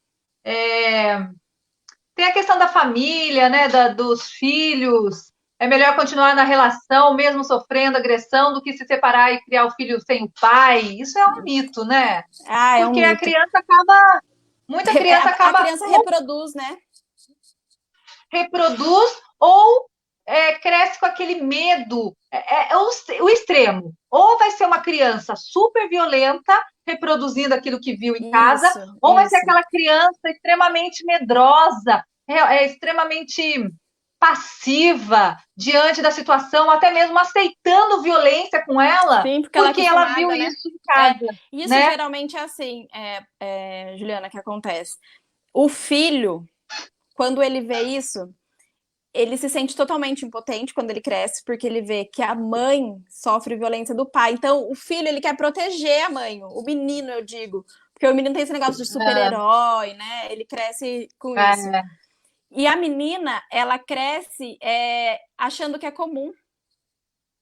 Tem a questão da família, né? Dos filhos. É melhor continuar na relação, mesmo sofrendo agressão, do que se separar e criar o filho sem o pai. Isso é um mito, né? Porque a criança acaba... Muita criança acaba... A criança reproduz, né? Reproduz ou cresce com aquele medo. O extremo. Ou vai ser uma criança super violenta, reproduzindo aquilo que viu em casa, ou vai ser aquela criança extremamente medrosa, extremamente... passiva diante da situação, até mesmo aceitando violência com ela, porque ela viu isso em casa. Isso geralmente é assim, Juliana, que acontece. O filho, quando ele vê isso, ele se sente totalmente impotente quando ele cresce, porque ele vê que a mãe sofre violência do pai. Então, o filho, ele quer proteger a mãe, o menino, eu digo, porque o menino tem esse negócio de super-herói, né? Ele cresce com isso. E a menina, ela cresce achando que é comum.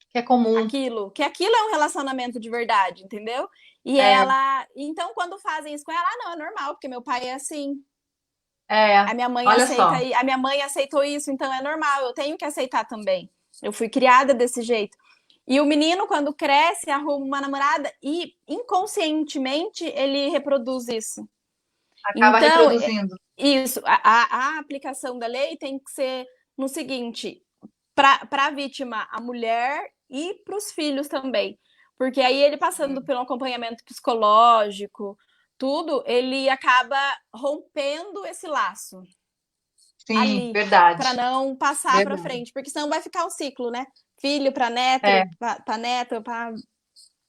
Que é comum. Que aquilo é um relacionamento de verdade, entendeu? E ela... Então, quando fazem isso com ela, não, é normal, porque meu pai é assim. A minha mãe a minha mãe aceitou isso, então é normal, eu tenho que aceitar também. Eu fui criada desse jeito. E o menino, quando cresce, arruma uma namorada e, inconscientemente, ele reproduz isso. Acaba reproduzindo. Isso, a aplicação da lei tem que ser no seguinte, para a vítima, a mulher e para os filhos também, porque aí ele passando pelo acompanhamento psicológico, tudo, ele acaba rompendo esse laço. Sim, ali, verdade. Para não passar para frente, porque senão vai ficar o ciclo, né? Filho para neto, para neto,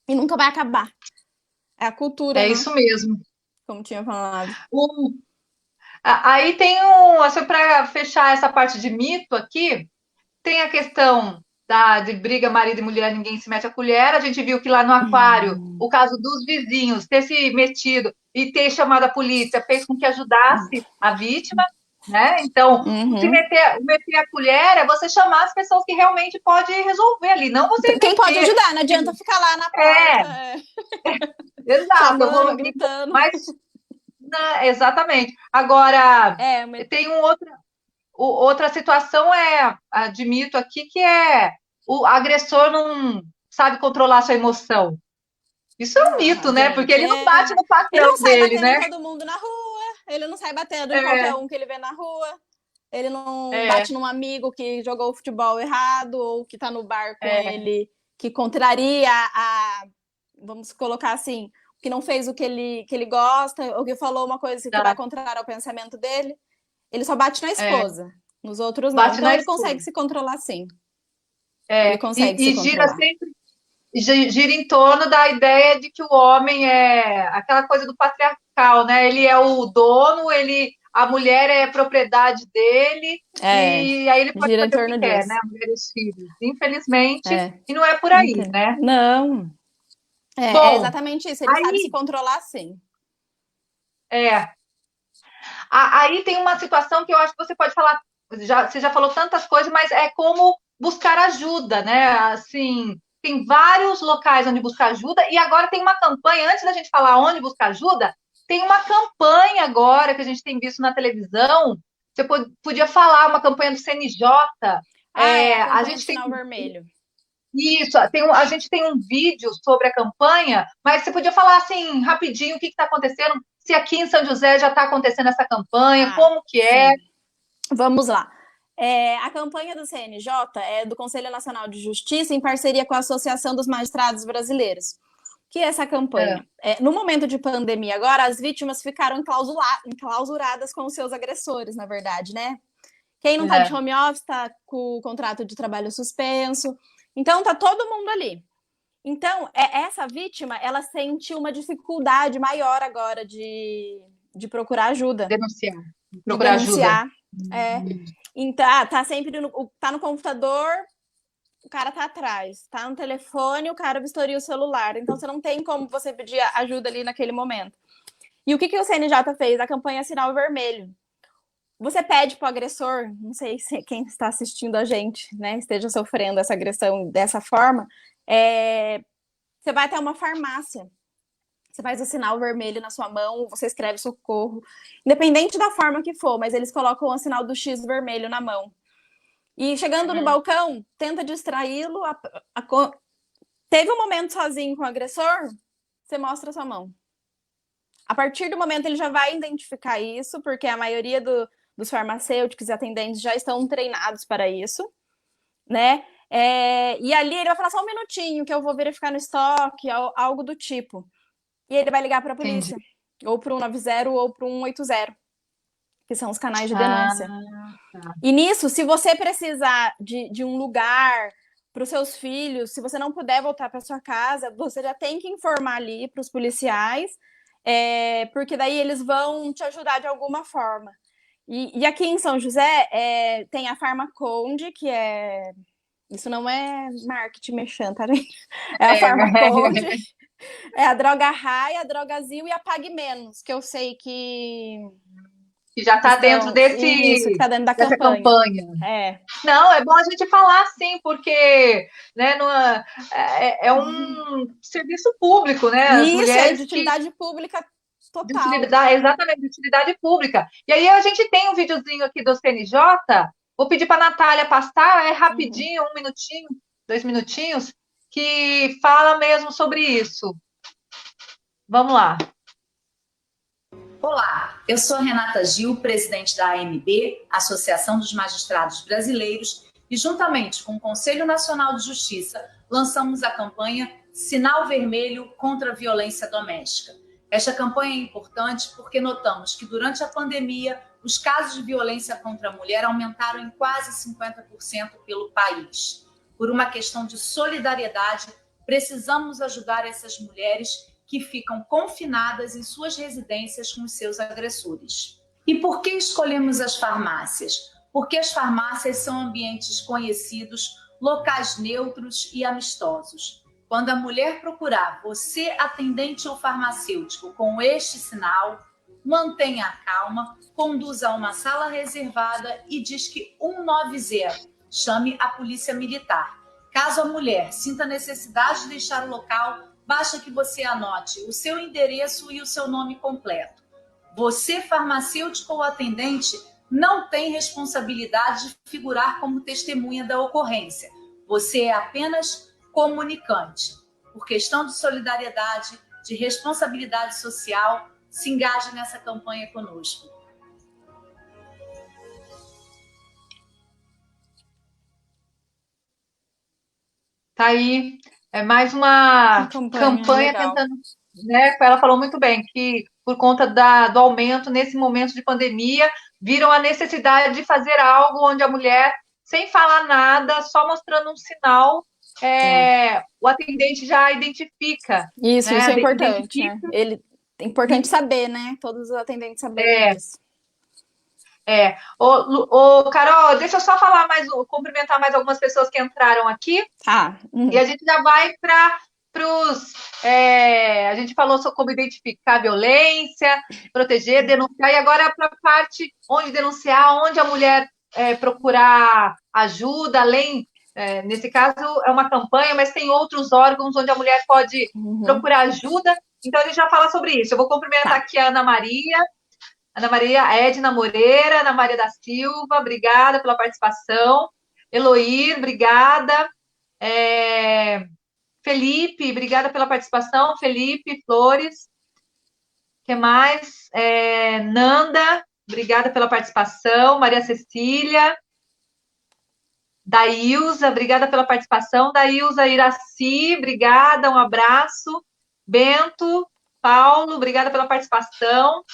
e nunca vai acabar. É a cultura, né? Isso mesmo. Como tinha falado. Aí tem assim, para fechar essa parte de mito aqui, tem a questão de briga marido e mulher, ninguém se mete a colher. A gente viu que lá no aquário, o caso dos vizinhos ter se metido e ter chamado a polícia fez com que ajudasse a vítima, né? Então, se meter a colher é você chamar as pessoas que realmente podem resolver ali, não você... Quem pode ajudar, não adianta ficar lá na porta. Exato. Chamando, gritando. Exatamente. Agora, tem outra situação de mito aqui, que o agressor não sabe controlar sua emoção. Isso é um mito, né? Porque ele não bate no patrão dele, né? Ele não sai batendo em todo mundo na rua, ele não sai batendo em qualquer um que ele vê na rua, ele não bate num amigo que jogou futebol errado ou que tá no bar com ele, que contraria vamos colocar assim, que não fez o que ele gosta, ou que falou uma coisa que vai contrária ao pensamento dele. Ele só bate na esposa. Nos outros não. Então ele consegue se controlar, sim. Ele consegue se controlar. Gira em torno da ideia de que o homem é aquela coisa do patriarcal, né? Ele é o dono, a mulher é propriedade dele, e aí ele pode fazer o que quer, né? A mulher e os filhos. Infelizmente, e não é por aí, né? Não. Bom, é exatamente isso, ele sabe se controlar, sim. Aí tem uma situação que eu acho que você pode falar, você já falou tantas coisas, mas é como buscar ajuda, né? Assim, tem vários locais onde buscar ajuda, e agora tem uma campanha, antes da gente falar onde buscar ajuda, tem uma campanha agora que a gente tem visto na televisão você podia falar uma campanha do CNJ. A gente tem Sinal Vermelho. Isso, a gente tem um vídeo sobre a campanha, mas você podia falar assim, rapidinho, o que está acontecendo, se aqui em São José já está acontecendo essa campanha, como que é? Sim. Vamos lá. A campanha do CNJ é do Conselho Nacional de Justiça em parceria com a Associação dos Magistrados Brasileiros. Que é essa campanha? No momento de pandemia agora, as vítimas ficaram enclausuradas com os seus agressores, na verdade, né? Quem não está de home office está com o contrato de trabalho suspenso. Então, tá todo mundo ali. Então, essa vítima, ela sentiu uma dificuldade maior agora de procurar ajuda. Denunciar. Procurar denunciar. Então, tá sempre tá no computador, o cara tá atrás. Tá no telefone, o cara vistoria o celular. Então, você não tem como você pedir ajuda ali naquele momento. E o que o CNJ fez? A campanha Sinal Vermelho. Você pede para o agressor, não sei se quem está assistindo a gente, né, esteja sofrendo essa agressão dessa forma, você vai até uma farmácia, você faz o sinal vermelho na sua mão, você escreve socorro, independente da forma que for, mas eles colocam o sinal do X vermelho na mão. E chegando no balcão, tenta distraí-lo, teve um momento sozinho com o agressor, você mostra a sua mão. A partir do momento ele já vai identificar isso, porque a maioria dos farmacêuticos e atendentes já estão treinados para isso, né? E ali ele vai falar só um minutinho, que eu vou verificar no estoque, algo do tipo. E ele vai ligar para a polícia, ou para o 190 ou para o 180, que são os canais de denúncia. E nisso, se você precisar de um lugar para os seus filhos, se você não puder voltar para sua casa, você já tem que informar ali para os policiais, porque daí eles vão te ajudar de alguma forma. E aqui em São José tem a Farmaconde, que é... Isso não é marketing mexendo, tá, gente? É a Farmaconde, a Droga Raia, a Drogazil e a Pague Menos, que eu sei que já está dentro que tá dentro dessa campanha. Não, é bom a gente falar assim, porque né, é um serviço público, né? As mulheres de utilidade pública total. Exatamente, de utilidade pública. E aí a gente tem um videozinho aqui do CNJ, vou pedir para a Natália passar, rapidinho, 1 minutinho, 2 minutinhos, que fala mesmo sobre isso. Vamos lá. Olá, eu sou Renata Gil, presidente da AMB, Associação dos Magistrados Brasileiros, e juntamente com o Conselho Nacional de Justiça, lançamos a campanha Sinal Vermelho contra a Violência Doméstica. Esta campanha é importante porque notamos que durante a pandemia, os casos de violência contra a mulher aumentaram em quase 50% pelo país. Por uma questão de solidariedade, precisamos ajudar essas mulheres que ficam confinadas em suas residências com os seus agressores. E por que escolhemos as farmácias? Porque as farmácias são ambientes conhecidos, locais neutros e amistosos. Quando a mulher procurar você, atendente ou farmacêutico, com este sinal, mantenha a calma, conduza a uma sala reservada e diz que 190, chame a polícia militar. Caso a mulher sinta necessidade de deixar o local, basta que você anote o seu endereço e o seu nome completo. Você, farmacêutico ou atendente, não tem responsabilidade de figurar como testemunha da ocorrência. Você é apenas comunicante. Por questão de solidariedade, de responsabilidade social, se engaje nessa campanha conosco. Tá aí. É mais uma campanha tentando, né? Ela falou muito bem que por conta do aumento nesse momento de pandemia, viram a necessidade de fazer algo onde a mulher, sem falar nada, só mostrando um sinal, o atendente já identifica. Isso é importante. É importante saber, né? Todos os atendentes saberem disso. Carol, deixa eu só cumprimentar mais algumas pessoas que entraram aqui. E a gente já vai para os... a gente falou sobre como identificar a violência, proteger, denunciar, e agora para a parte onde denunciar, onde a mulher procurar ajuda, além... nesse caso, é uma campanha, mas tem outros órgãos onde a mulher pode procurar ajuda. Então, a gente já fala sobre isso. Eu vou cumprimentar aqui a Ana Maria. Ana Maria Edna Moreira, Ana Maria da Silva, obrigada pela participação. Eloir, obrigada. Felipe, obrigada pela participação. Felipe Flores. O que mais? Nanda, obrigada pela participação. Maria Cecília. Daílza, obrigada pela participação. Daílza Iraci, obrigada, um abraço. Bento, Paulo, obrigada pela participação.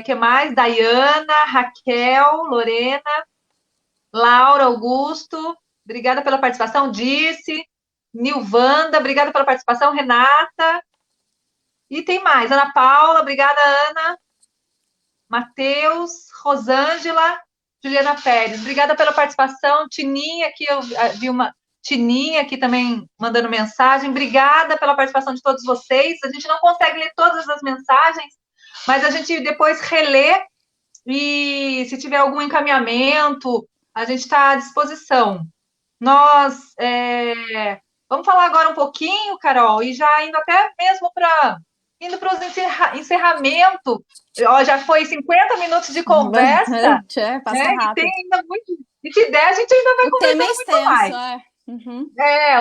Que mais? Daiana, Raquel, Lorena, Laura, Augusto, obrigada pela participação. Dirce, Nilvanda, obrigada pela participação. Renata. E tem mais. Ana Paula, obrigada, Ana. Matheus, Rosângela, Juliana Pérez, obrigada pela participação. Tininha, aqui eu vi uma Tininha aqui também mandando mensagem. Obrigada pela participação de todos vocês. A gente não consegue ler todas as mensagens, mas a gente depois relê e se tiver algum encaminhamento, a gente está à disposição. Nós vamos falar agora um pouquinho, Carol, e já indo até mesmo para os encerramentos. Já foi 50 minutos de conversa. Passa rápido. E tem ainda muito. E se der, a gente ainda vai conversar muito mais.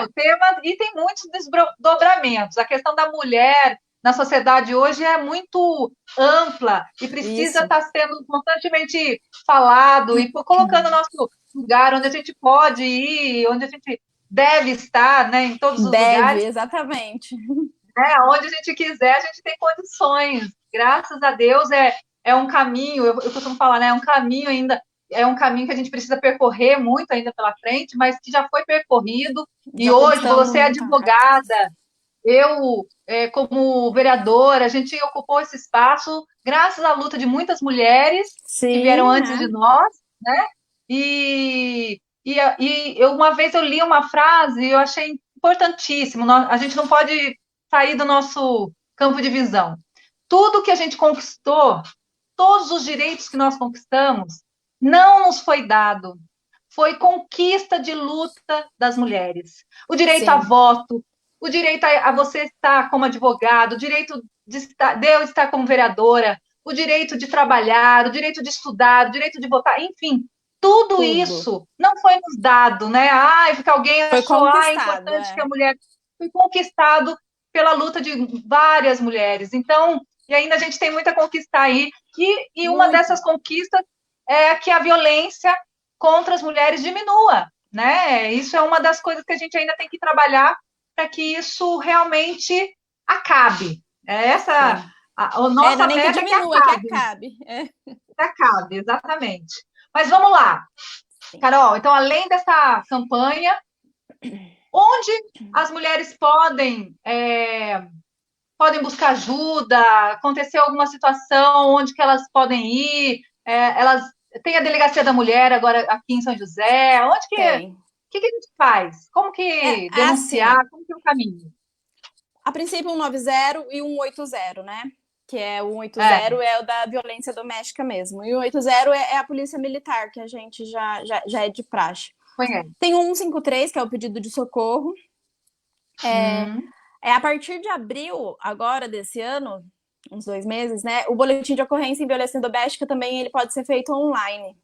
O tema, e tem muitos desdobramentos. A questão da mulher na sociedade hoje é muito ampla e precisa estar sendo constantemente falado e colocando o nosso lugar onde a gente pode ir, onde a gente deve estar, né, em todos os lugares. Exatamente. Onde a gente quiser, a gente tem condições. Graças a Deus é um caminho, eu costumo falar, né, é um caminho ainda, é um caminho que a gente precisa percorrer muito ainda pela frente, mas que já foi percorrido. E hoje você é advogada, eu, como vereadora, a gente ocupou esse espaço graças à luta de muitas mulheres que vieram antes de nós, né? E uma vez eu li uma frase e eu achei importantíssimo. A gente não pode sair do nosso campo de visão. Tudo que a gente conquistou, todos os direitos que nós conquistamos, não nos foi dado. Foi conquista de luta das mulheres. O direito a voto, o direito a você estar como advogado, o direito de eu estar como vereadora, o direito de trabalhar, o direito de estudar, o direito de votar, enfim, tudo isso não foi nos dado, né? Porque alguém achou, é importante que a mulher foi conquistado pela luta de várias mulheres. Então, e ainda a gente tem muito a conquistar aí. E uma dessas conquistas é que a violência contra as mulheres diminua, né? Isso é uma das coisas que a gente ainda tem que trabalhar para que isso realmente acabe. A nossa meta é que acabe. Que acabe, exatamente. Mas vamos lá, Carol. Então, além dessa campanha, onde as mulheres podem buscar ajuda? Aconteceu alguma situação, onde que elas podem ir? Elas têm a Delegacia da Mulher agora aqui em São José. Onde que... O que a gente faz? Como que denunciar? Como que é o caminho? A princípio, 190 e 180, né? Que é o 180 é o da violência doméstica mesmo. E o 180 é a polícia militar, que a gente já é de praxe. Tem o 153, que é o pedido de socorro. A partir de abril, agora, desse ano, uns 2 meses, né? O boletim de ocorrência em violência doméstica também ele pode ser feito online.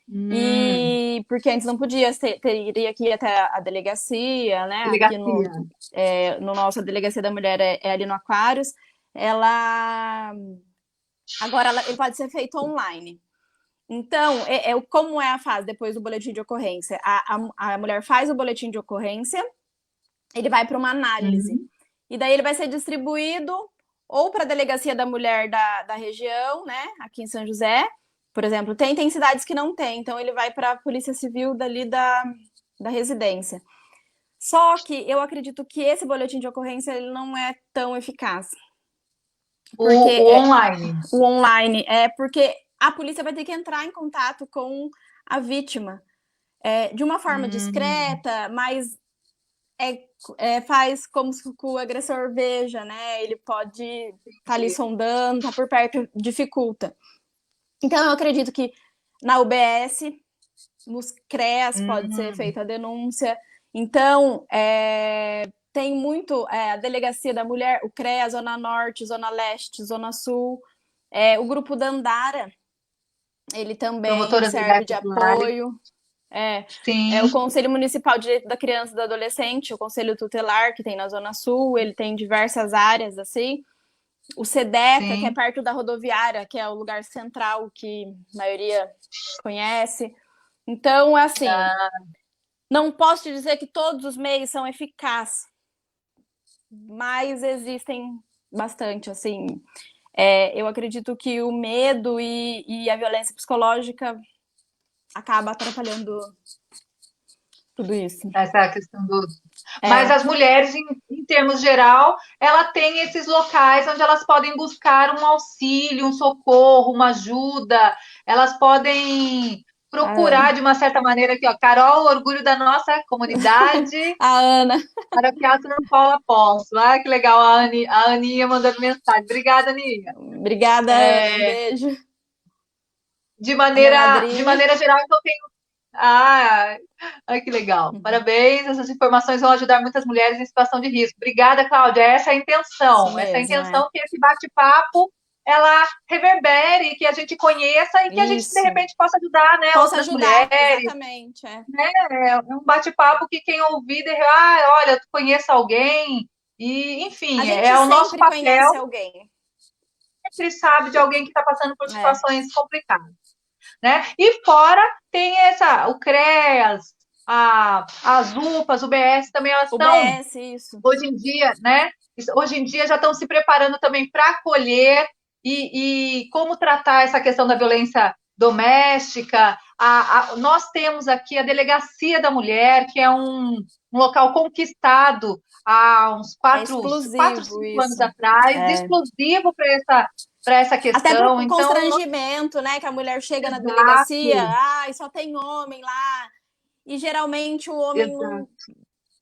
E porque antes não podia, teria que ir até a delegacia, né? Aqui no nosso, a Delegacia da Mulher é ali no Aquários. Agora ele pode ser feito online. Então, como é a fase depois do boletim de ocorrência? A mulher faz o boletim de ocorrência, ele vai para uma análise. E daí ele vai ser distribuído ou para a Delegacia da Mulher da região, né? Aqui em São José, por exemplo. Tem cidades que não tem, então ele vai para a Polícia Civil dali da residência. Só que eu acredito que esse boletim de ocorrência ele não é tão eficaz. Porque o online. O online, porque a polícia vai ter que entrar em contato com a vítima de uma forma discreta, mas faz como se o agressor veja, né? Ele pode estar ali sondando, tá por perto, dificulta. Então, eu acredito que na UBS, nos CREAS, pode ser feita a denúncia. Então, tem muito a Delegacia da Mulher, o CREA, Zona Norte, Zona Leste, Zona Sul, O grupo Dandara, ele também Promotoras serve legais de populares. apoio. Sim. O Conselho Municipal de Direito da Criança e do Adolescente, o Conselho Tutelar, que tem na Zona Sul, ele tem diversas áreas, assim. O SEDECA, Sim. que é perto da rodoviária, que é o lugar central que a maioria conhece. Então, assim, não posso te dizer que todos os meios são eficazes, mas existem bastante, assim. Eu acredito que o medo e a violência psicológica acaba atrapalhando tudo isso. Essa questão Mas as mulheres, em termos geral, ela tem esses locais onde elas podem buscar um auxílio, um socorro, uma ajuda. Elas podem procurar, de uma certa maneira, aqui, ó, Carol, orgulho da nossa comunidade. A Ana. Paroquial São Paulo Apóstolo. Ah, que legal, a Aninha mandando mensagem. Obrigada, Aninha. Obrigada, Ana. Um beijo. De maneira geral, então tem. Ai, que legal. Parabéns, essas informações vão ajudar muitas mulheres em situação de risco. Obrigada, Cláudia. Essa é a intenção. Isso Essa é a mesmo, intenção que esse bate-papo ela reverbere, que a gente conheça e que a gente, de repente, possa ajudar, né, outras mulheres. Exatamente. É um bate-papo que quem ouvir, olha, tu conhece alguém, e, enfim, o nosso papel. Conhece alguém. Sempre sabe de alguém que está passando por situações complicadas. Né? E fora tem o CREAS, as UPAs, o BS também, elas estão, isso. Hoje em dia, né? Hoje em dia já estão se preparando também para acolher e como tratar essa questão da violência doméstica. Nós temos aqui a Delegacia da Mulher, que é um local conquistado há uns 4, 5 anos atrás, exclusivo para essa questão. Até para o constrangimento, né? Que a mulher chega na delegacia, só tem homem lá. E geralmente o homem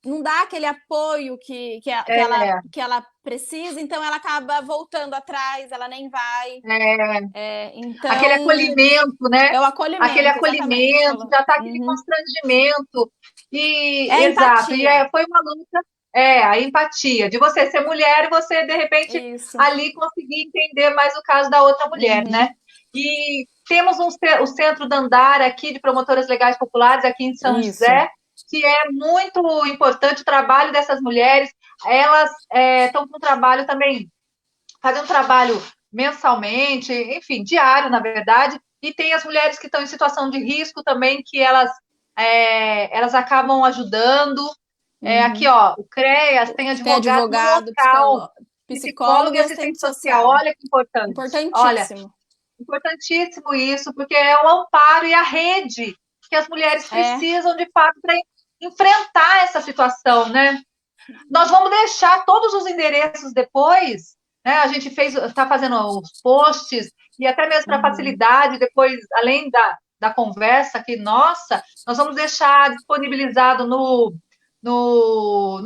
não dá aquele apoio que ela precisa, então ela acaba voltando atrás, ela nem vai. Então, aquele acolhimento, né? É o acolhimento. Aquele acolhimento, já está aquele constrangimento. Exato. E foi uma luta. A empatia, de você ser mulher e você, de repente, ali conseguir entender mais o caso da outra mulher, né? E temos o Centro Dandara aqui, de Promotoras Legais Populares, aqui em São José, que é muito importante o trabalho dessas mulheres. Elas estão com um trabalho também, fazendo um trabalho mensalmente, enfim, diário, na verdade, e tem as mulheres que estão em situação de risco também, que elas acabam ajudando. Aqui, ó, o CREAS tem advogado no local, psicólogo e assistente social. Olha que importante. Importantíssimo. Olha, importantíssimo isso, porque é o amparo e a rede que as mulheres precisam, de fato, para enfrentar essa situação, né? Nós vamos deixar todos os endereços depois, né? A gente está fazendo os posts, e até mesmo para facilidade, depois, além da conversa aqui, nós vamos deixar disponibilizado no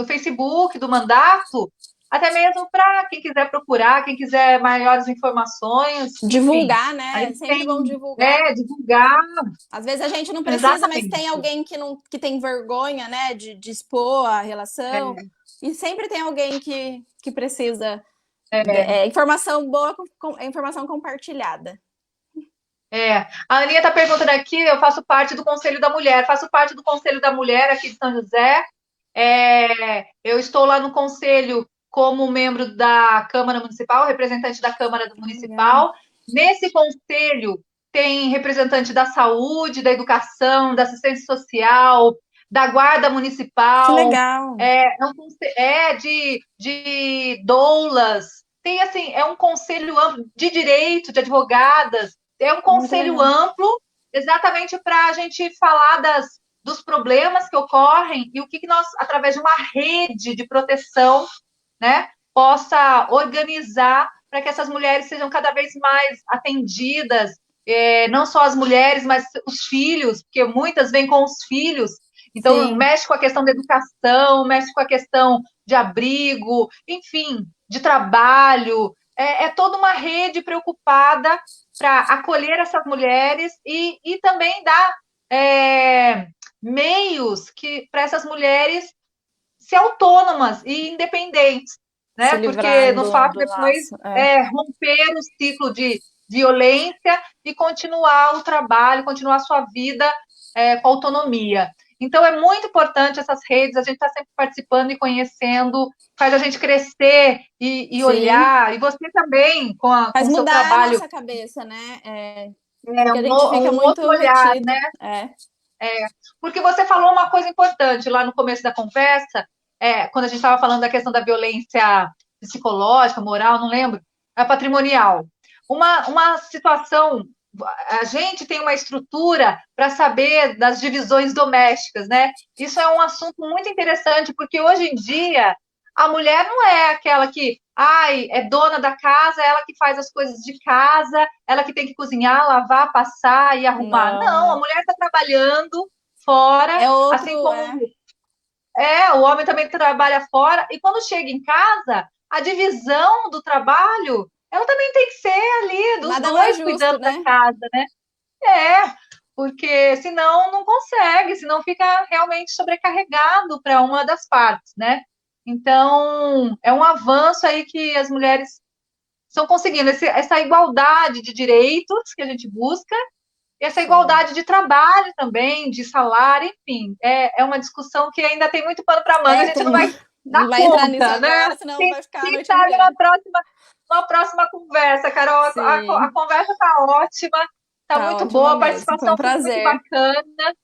Facebook do mandato, até mesmo para quem quiser procurar, quem quiser maiores informações. Divulgar, né? Sempre bom divulgar. Divulgar. Às vezes a gente não precisa, mas tem alguém que tem vergonha, né, de expor a relação. E sempre tem alguém que precisa. Informação boa, informação compartilhada. A Aninha está perguntando aqui, eu faço parte do Conselho da Mulher. Faço parte do Conselho da Mulher aqui de São José. Eu estou lá no Conselho como membro da Câmara Municipal, representante da Câmara Municipal. Nesse Conselho tem representante da saúde, da educação, da assistência social, da Guarda Municipal. Que legal! De doulas. Tem, assim, é um conselho amplo de direito, de advogadas. É um conselho amplo, exatamente para a gente falar dos problemas que ocorrem e o que nós, através de uma rede de proteção, né, possa organizar para que essas mulheres sejam cada vez mais atendidas, não só as mulheres, mas os filhos, porque muitas vêm com os filhos, então mexe com a questão da educação, mexe com a questão de abrigo, enfim, de trabalho, toda uma rede preocupada para acolher essas mulheres e também dar meios para essas mulheres ser autônomas e independentes, né? Porque nos faz depois romper o ciclo de violência e continuar o trabalho, continuar a sua vida com autonomia. Então, é muito importante essas redes, a gente está sempre participando e conhecendo, faz a gente crescer e olhar, e você também, com o seu trabalho. Faz mudar a nossa cabeça, né? Porque a gente fica muito outro olhar, retido. né? Porque você falou uma coisa importante lá no começo da conversa, quando a gente estava falando da questão da violência psicológica, moral, não lembro, patrimonial. Uma situação, a gente tem uma estrutura para saber das divisões domésticas, né? Isso é um assunto muito interessante, porque hoje em dia a mulher não é aquela que, é dona da casa, ela que faz as coisas de casa, ela que tem que cozinhar, lavar, passar e arrumar. Não, a mulher está trabalhando fora, assim como o homem também trabalha fora, e quando chega em casa, a divisão do trabalho, ela também tem que ser ali, dos dois cuidando da casa, né? Porque senão não consegue, senão fica realmente sobrecarregado para uma das partes, né? Então, é um avanço aí que as mulheres estão conseguindo, essa igualdade de direitos que a gente busca, e essa igualdade de trabalho também, de salário, enfim, é uma discussão que ainda tem muito pano para manga, a gente não vai dar conta, entrar nisso né? agora, senão vai ficar quem sabe na próxima conversa, Carol, a conversa está ótima, está muito boa, a participação foi muito bacana,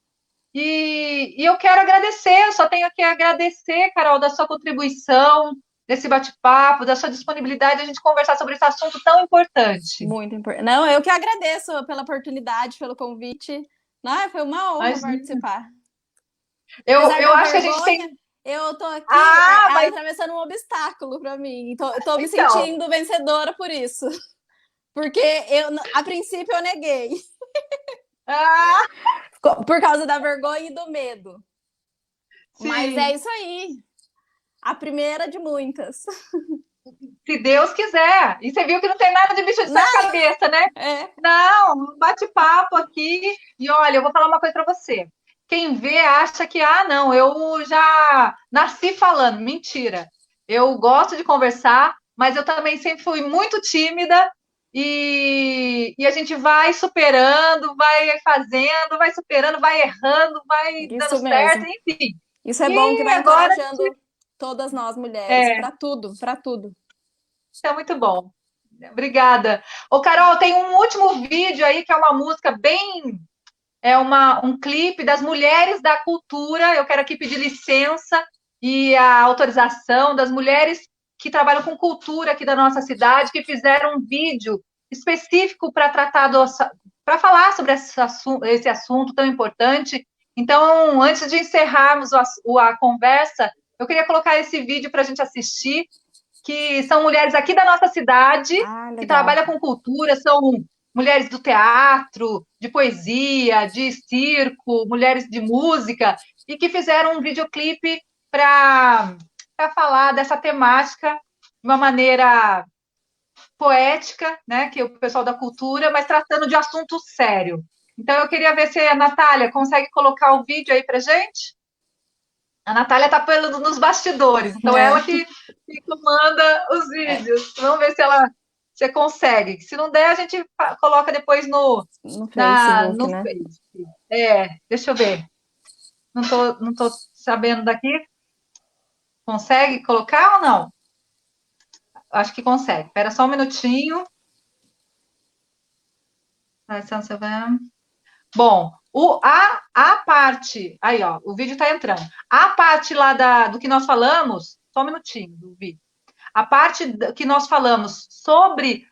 e eu quero agradecer, eu só tenho que agradecer, Carol, da sua contribuição, desse bate-papo, da sua disponibilidade, a gente conversar sobre esse assunto tão importante. Muito importante. Não, eu que agradeço pela oportunidade, pelo convite. Não, foi uma honra participar. Eu acho que a gente tem... Eu tô aqui atravessando um obstáculo para mim. Então, eu tô me sentindo vencedora por isso. Porque a princípio eu neguei. Por causa da vergonha e do medo. Sim. Mas é isso aí. A primeira de muitas. Se Deus quiser. E você viu que não tem nada de bicho de sete cabeça, né? Não, bate-papo aqui. E olha, eu vou falar uma coisa para você. Quem vê acha que, não, eu já nasci falando. Mentira. Eu gosto de conversar, mas eu também sempre fui muito tímida. E a gente vai superando, vai fazendo, vai superando, vai errando, vai dando certo, enfim. Isso é bom que vai encorajando todas nós mulheres, para tudo, para tudo. Isso é muito bom. Obrigada. Ô, Carol, tem um último vídeo aí que é uma música bem... um clipe das mulheres da cultura. Eu quero aqui pedir licença e a autorização das mulheres que trabalham com cultura aqui da nossa cidade, que fizeram um vídeo específico para para falar sobre esse assunto tão importante. Então, antes de encerrarmos a conversa, eu queria colocar esse vídeo para a gente assistir, que são mulheres aqui da nossa cidade, que trabalham com cultura, são mulheres do teatro, de poesia, de circo, mulheres de música, e que fizeram um videoclipe para falar dessa temática de uma maneira poética, né, que é o pessoal da cultura, mas tratando de assunto sério. Então, eu queria ver se a Natália consegue colocar o vídeo aí para gente. A Natália está nos bastidores, então ela que comanda os vídeos. Vamos ver se você consegue. Se não der, a gente coloca depois no Facebook, né? Facebook. Deixa eu ver. Não tô sabendo daqui. Consegue colocar ou não? Acho que consegue. Espera só um minutinho. Bom, a parte... Aí, ó, o vídeo está entrando. A parte lá do que nós falamos... Só um minutinho do vídeo. A parte que nós falamos sobre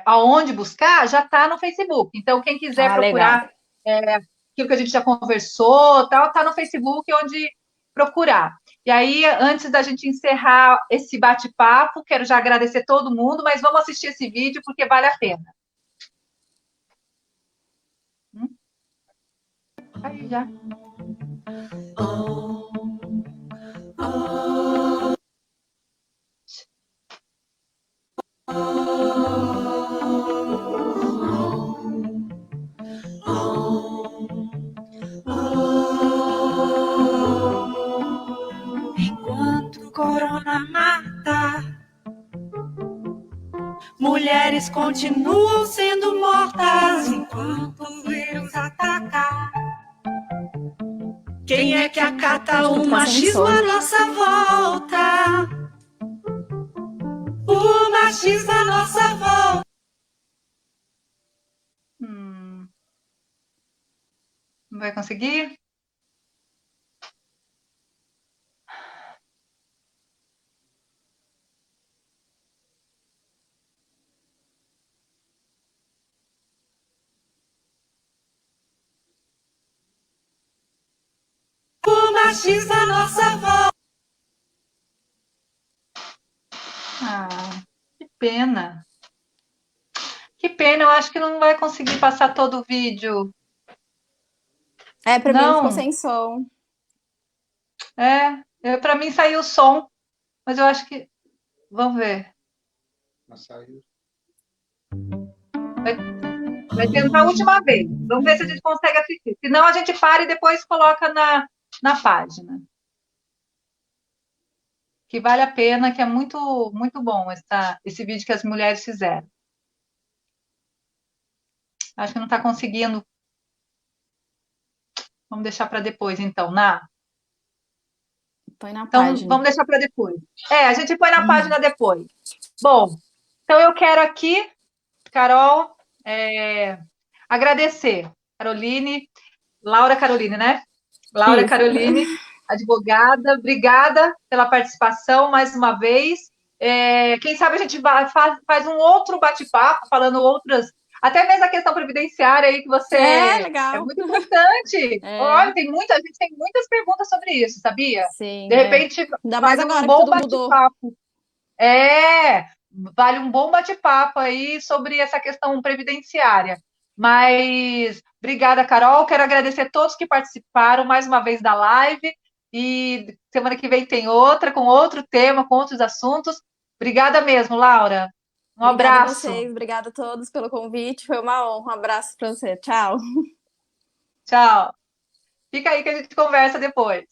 aonde buscar já está no Facebook. Então, quem quiser procurar aquilo que a gente já conversou, está no Facebook onde procurar. E aí, antes da gente encerrar esse bate-papo, quero já agradecer todo mundo, mas vamos assistir esse vídeo porque vale a pena. Aí já. Enquanto o corona mata, mulheres mulheres continuam sendo mortas enquanto o vírus ataca. Quem é que acata o machismo à nossa volta? O machismo à nossa volta. Não vai conseguir? O machismo à nossa volta. Que pena. Que pena, eu acho que não vai conseguir passar todo o vídeo. Pra mim Não. ficou sem som. Para mim saiu o som, mas eu acho que... Vamos ver. Vai tentar a última vez. Vamos ver se a gente consegue assistir. Senão a gente para e depois coloca na página. Que vale a pena, que é muito, muito bom esse vídeo que as mulheres fizeram. Acho que não está conseguindo. Vamos deixar para depois, então, Põe na Então, página. vamos deixar para depois. A gente põe na página depois. Bom, então eu quero aqui, Carol, agradecer. Laura Caroline, né? Laura Isso. Caroline, advogada, obrigada pela participação mais uma vez. Quem sabe a gente faz um outro bate-papo, falando outras, até mesmo a questão previdenciária aí, que você legal. é muito importante. Olha, a gente tem muitas perguntas sobre isso, sabia? Sim. De repente, ainda mais vale agora um bom que tudo mudou. bate-papo. Vale um bom bate-papo aí sobre essa questão previdenciária. Mas, obrigada, Carol. Quero agradecer a todos que participaram mais uma vez da live. E semana que vem tem outra, com outro tema, com outros assuntos. Obrigada mesmo, Laura. Obrigada abraço. a vocês, obrigada a todos pelo convite. Foi uma honra. Um abraço para você. Tchau. Tchau. Fica aí que a gente conversa depois.